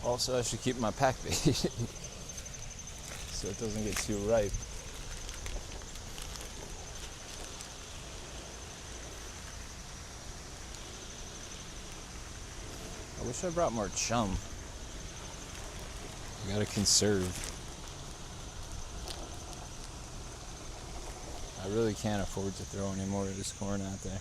Also, I should keep my pack bait so it doesn't get too ripe. I wish I brought more chum. I gotta conserve. I really can't afford to throw any more of this corn out there.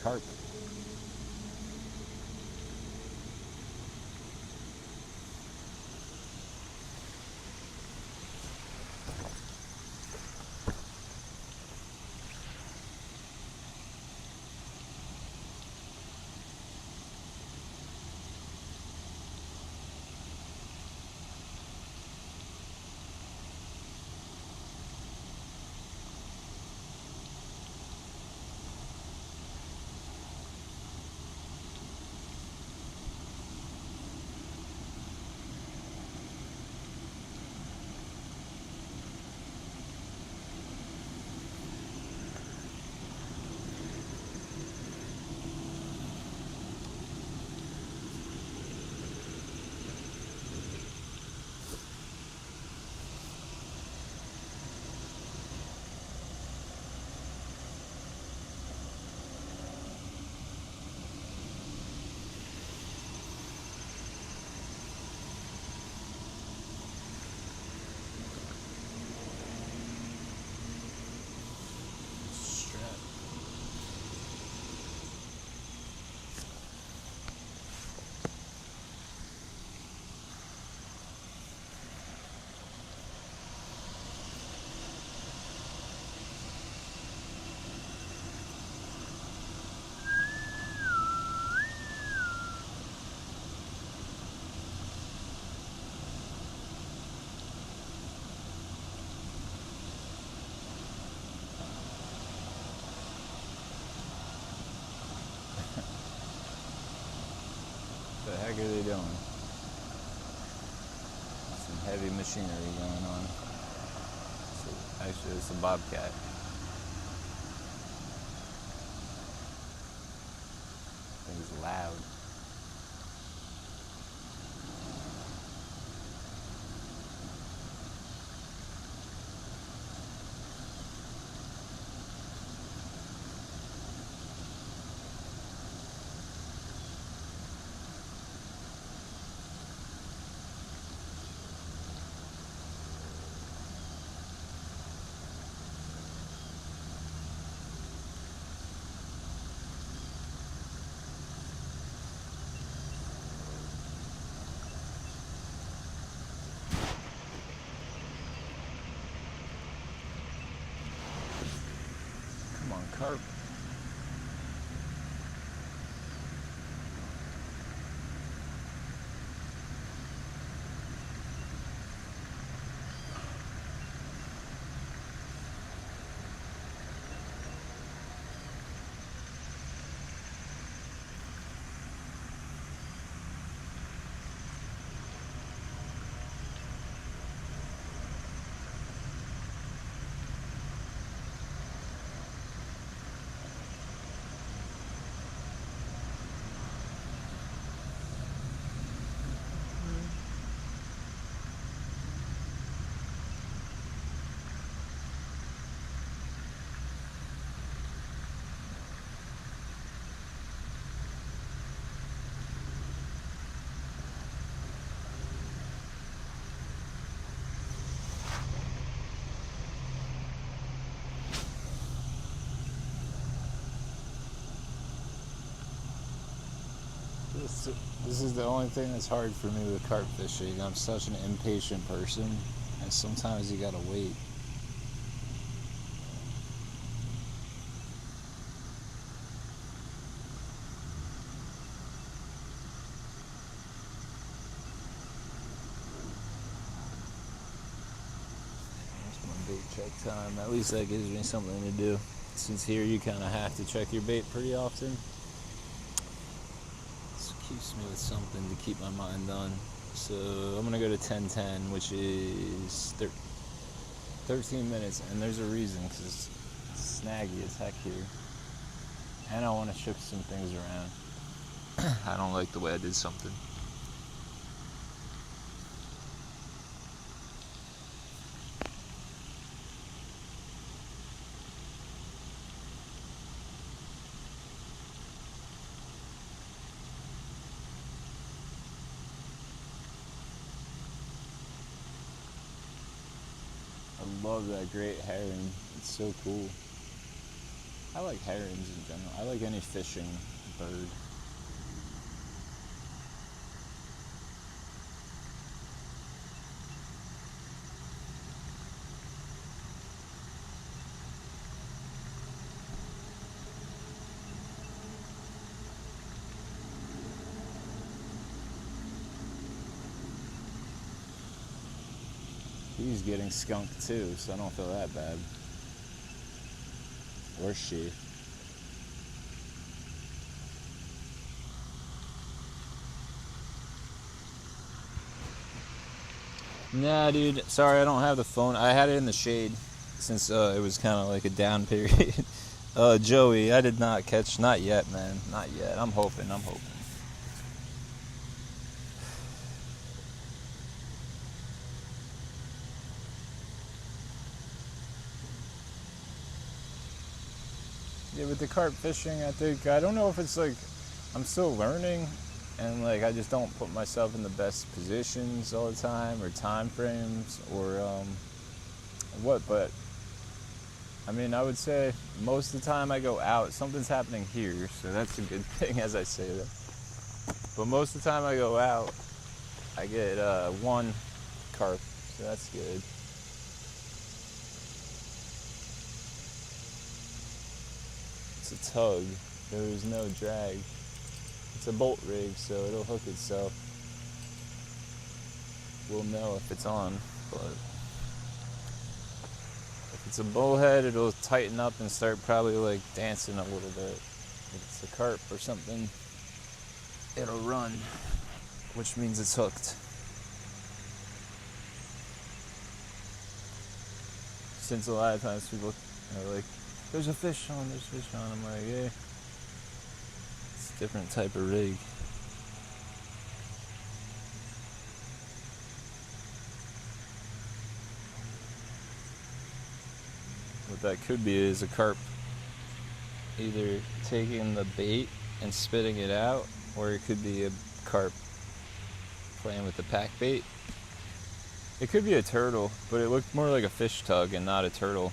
Carp. machinery going on. So actually, it's a bobcat. Thing's loud. Come on, carp. This is the only thing that's hard for me with carp fishing. I'm such an impatient person, and sometimes you gotta wait. That's my bait check time. At least that gives me something to do. Since here you kind of have to check your bait pretty often. Keeps me with something to keep my mind on. So I'm gonna go to 10:10, which is 13 minutes, and there's a reason, because it's snaggy as heck here, and I want to shift some things around. I don't like the way I did something. I love that great herring. It's so cool. I like herons in general. I like any fishing bird. He's getting skunked too, so I don't feel that bad. Or she. Nah, dude. Sorry, I don't have the phone. I had it in the shade since it was kind of like a down period. Joey, I did not catch. Not yet, man. Not yet. I'm hoping. Yeah, with the carp fishing, I don't know if it's like, I'm still learning, and like I just don't put myself in the best positions all the time, or time frames, or what, but I mean, I would say most of the time I go out, something's happening here, so that's a good thing as I say that. But most of the time I go out, I get one carp, so that's good. It's a tug. There is no drag. It's a bolt rig, so it'll hook itself. We'll know if it's on, but if it's a bullhead, it'll tighten up and start probably like dancing a little bit. If it's a carp or something, it'll run, which means it's hooked. since a lot of times people are like, there's a fish on, I'm like, yeah, it's a different type of rig. What that could be is a carp either taking the bait and spitting it out, or it could be a carp playing with the pack bait. It could be a turtle, but it looked more like a fish tug and not a turtle.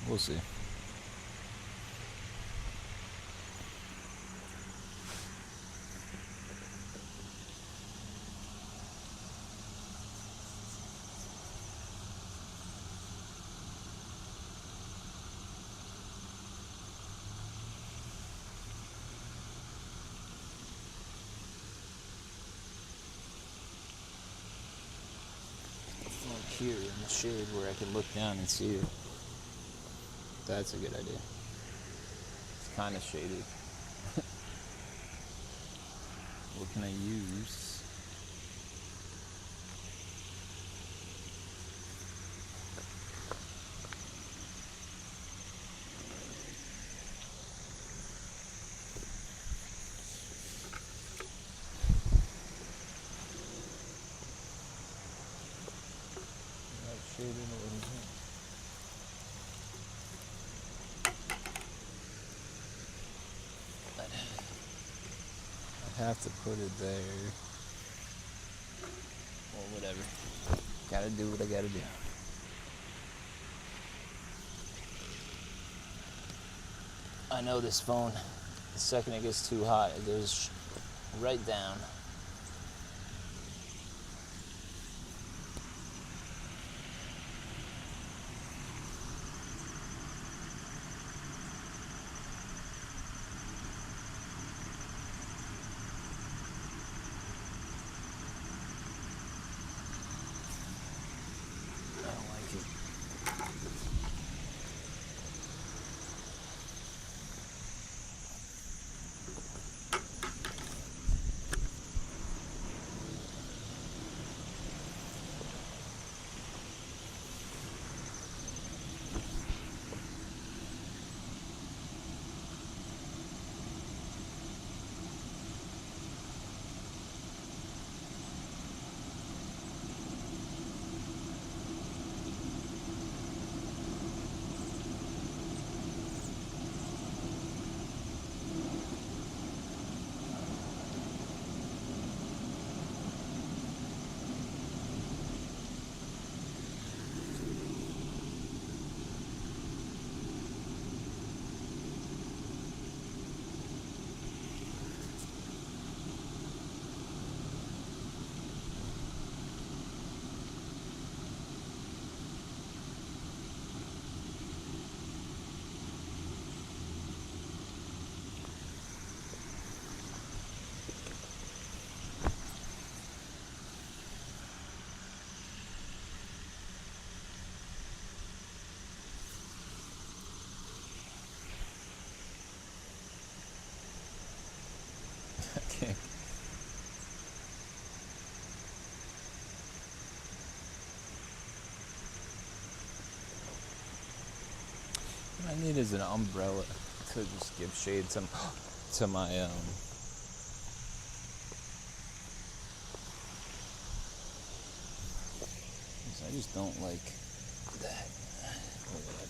We'll see. Here in the shade where I can look down and see it. That's a good idea. It's kind of shady. What can I use? Shade in it. I have to put it there. Well, whatever. Gotta do what I gotta do. I know this phone, the second it gets too hot, it goes right down. Okay. What I need is an umbrella to just give shade to my I just don't like that. Whatever.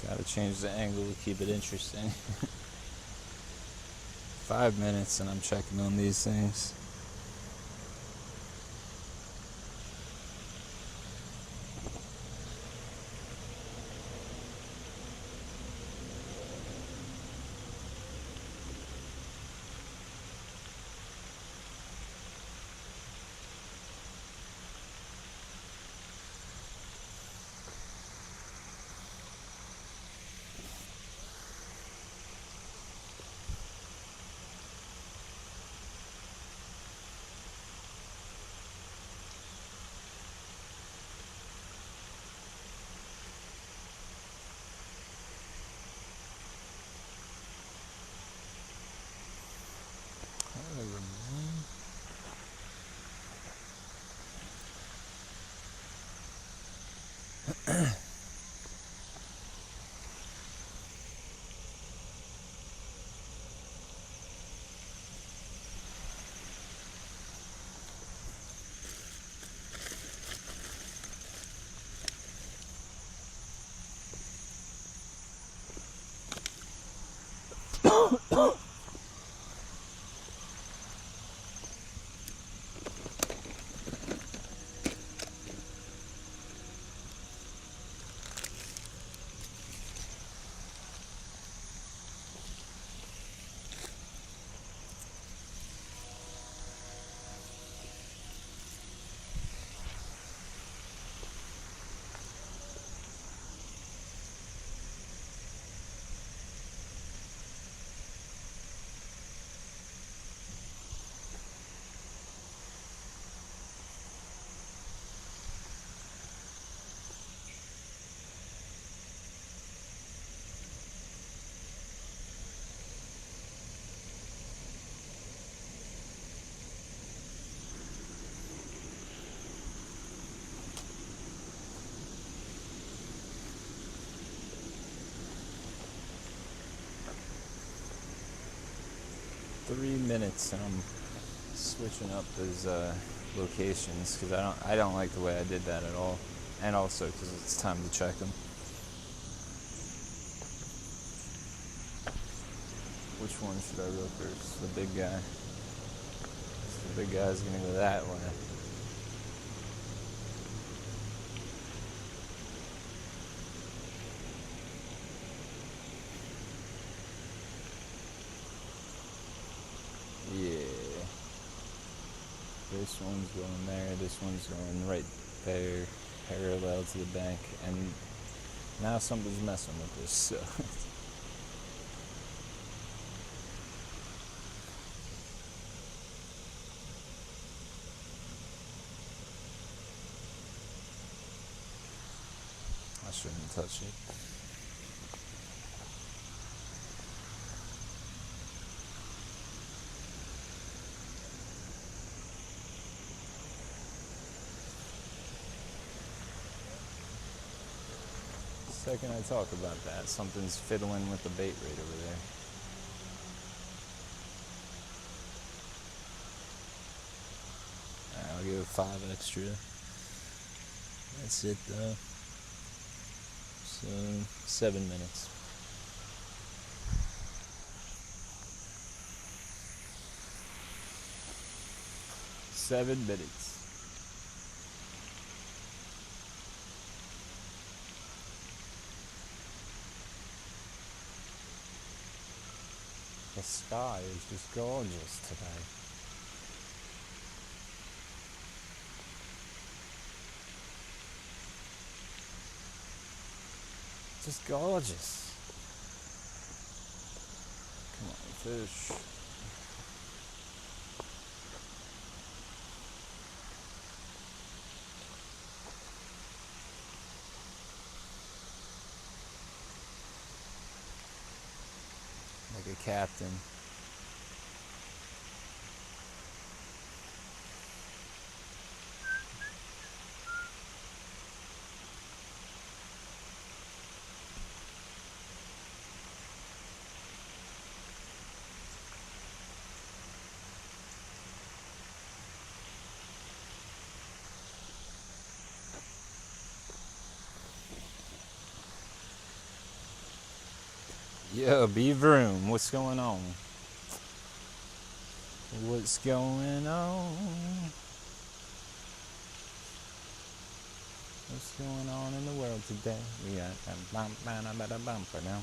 Gotta change the angle to keep it interesting. 5 minutes and I'm checking on these things. Three minutes and I'm switching up those locations because I don't like the way I did that at all, and also because it's time to check them. Which one should I reel first? The big guy. The big guy's gonna go that way. Yeah. This one's going there, this one's going right there, parallel to the bank, and now somebody's messing with this, so. I shouldn't touch it. The second I talk about that, something's fiddling with the bait right over there. Alright, I'll give it 5 extra. That's it though. So, 7 minutes. Seven minutes. The sky is just gorgeous today. Just gorgeous. Come on, fish. Like a captain. Yo, B Vroom, what's going on? What's going on? What's going on in the world today? We got a bumper now.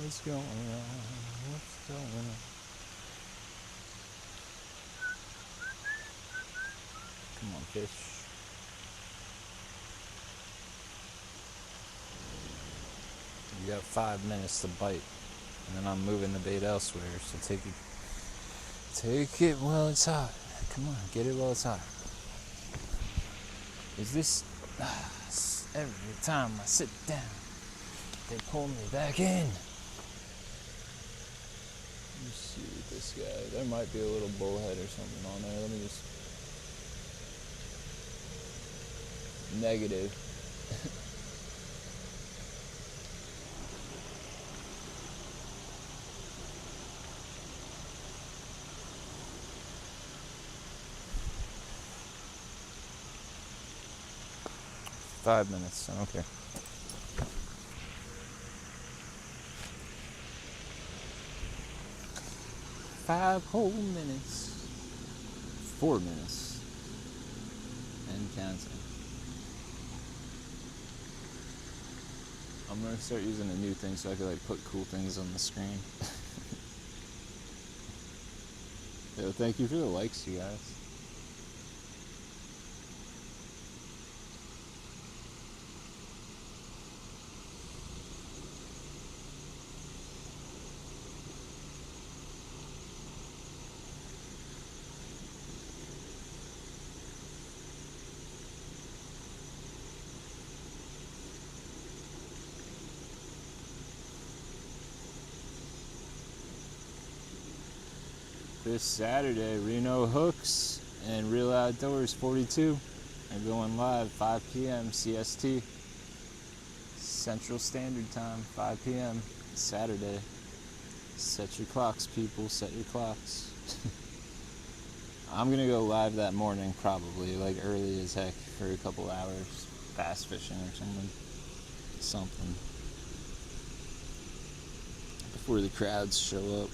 What's going on? What's going on? Come on, fish. You got 5 minutes to bite, and then I'm moving the bait elsewhere. So take it while it's hot. Come on, get it while it's hot. Is this every time I sit down, they pull me back in? Let me see with this guy. There might be a little bullhead or something on there. Let me just. Negative. 5 minutes, okay. 5 whole minutes. 4 minutes. And counting. I'm gonna start using a new thing so I can like put cool things on the screen. Yo, thank you for the likes, you guys. This Saturday, Reno Hooks and Real Outdoors 42 are going live 5 p.m. CST, Central Standard Time, 5 p.m. Saturday. Set your clocks, people, set your clocks. I'm gonna go live that morning, probably, like early as heck, for a couple hours, bass fishing or something, before the crowds show up.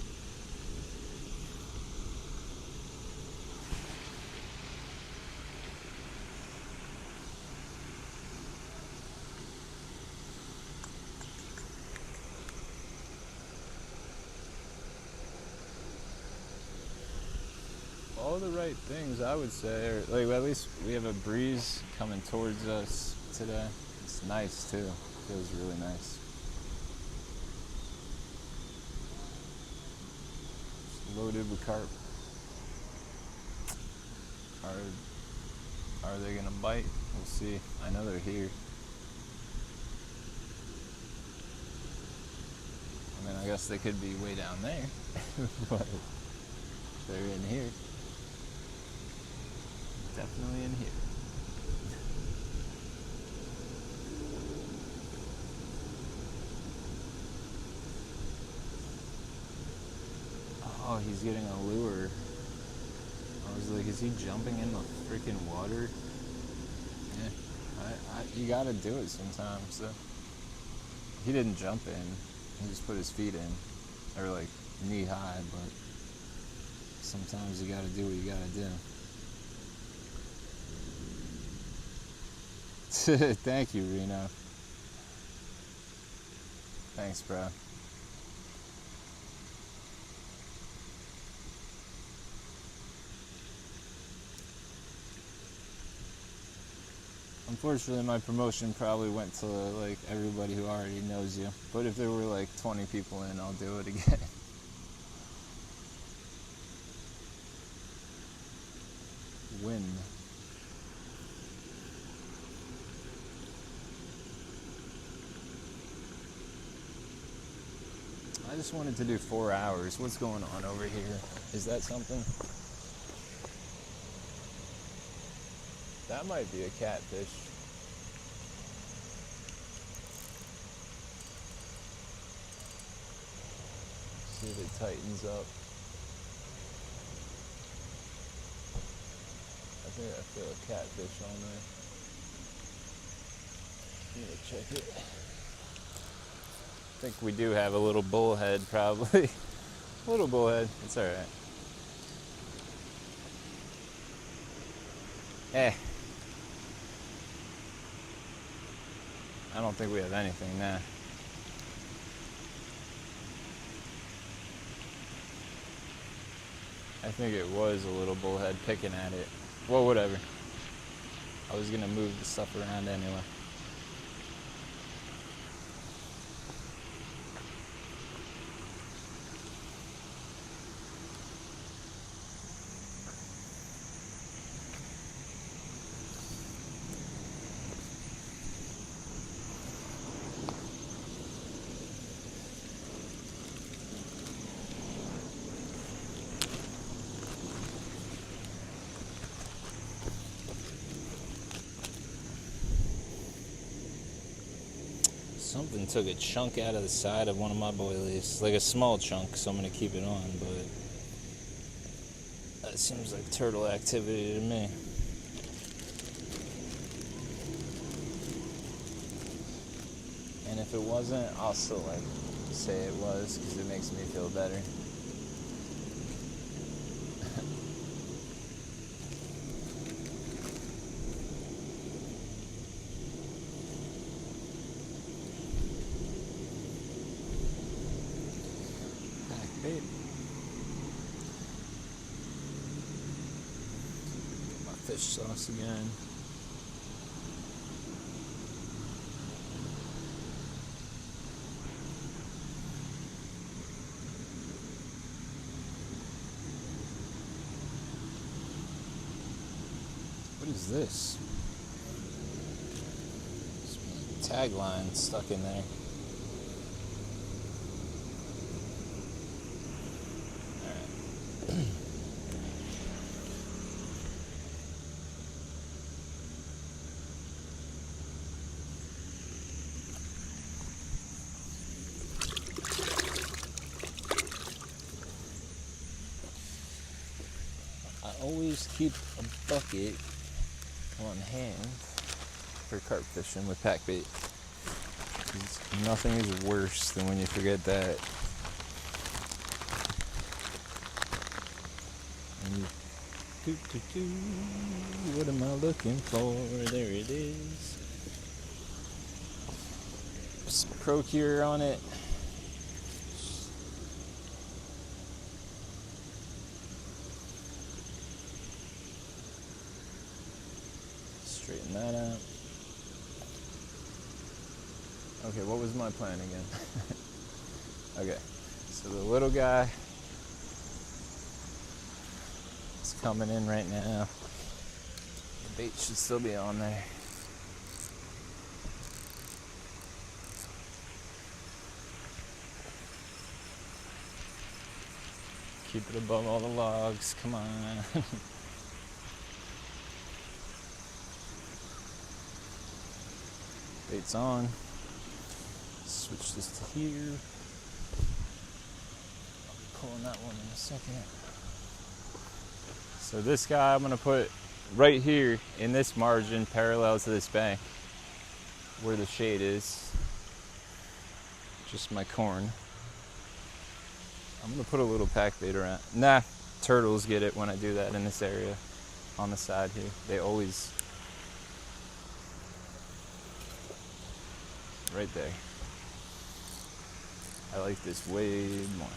All the right things, I would say, or like at least we have a breeze coming towards us today. It's nice too. Feels really nice. It's loaded with carp. Are they gonna bite? We'll see. I know they're here. I mean, I guess they could be way down there, but they're in here. Definitely in here. Oh, he's getting a lure. I was like, is he jumping in the freaking water? Yeah, you gotta do it sometimes. So. He didn't jump in. He just put his feet in, or like knee high. But sometimes you gotta do what you gotta do. Thank you, Reno. Thanks, bro. Unfortunately, my promotion probably went to like everybody who already knows you. But if there were like 20 people in, I'll do it again. Win. I just wanted to do 4 hours. What's going on over here? Is that something? That might be a catfish. See if it tightens up. I think I feel a catfish on there. I'm gonna check it. think we do have a little bullhead, probably. A little bullhead. It's all right. I don't think we have anything now. I think it was a little bullhead picking at it. Well, whatever. I was gonna move the stuff around anyway. Something took a chunk out of the side of one of my boilies, like a small chunk, so I'm going to keep it on, but that seems like turtle activity to me. And if it wasn't, I'll still say it was, because it makes me feel better. Get my fish sauce again. What is this? Tagline stuck in there. I always keep a bucket on hand for carp fishing with pack bait. Nothing is worse than when you forget that. And what am I looking for? There it is. Some Procure on it. Straighten that out. Okay, what was my plan again? Okay, so the little guy is coming in right now. The bait should still be on there. Keep it above all the logs, come on. Bait's on. Switch this to here. I'll be pulling that one in a second. So this guy I'm gonna put right here in this margin parallel to this bank where the shade is. Just my corn. I'm gonna put a little pack bait around. Nah, turtles get it when I do that in this area on the side here. They always right there. I like this way more.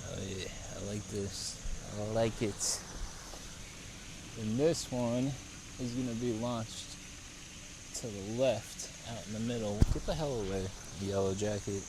Oh yeah, I like this. I like it. And this one is going to be launched to the left, out in the middle. Get the hell away, yellow jacket.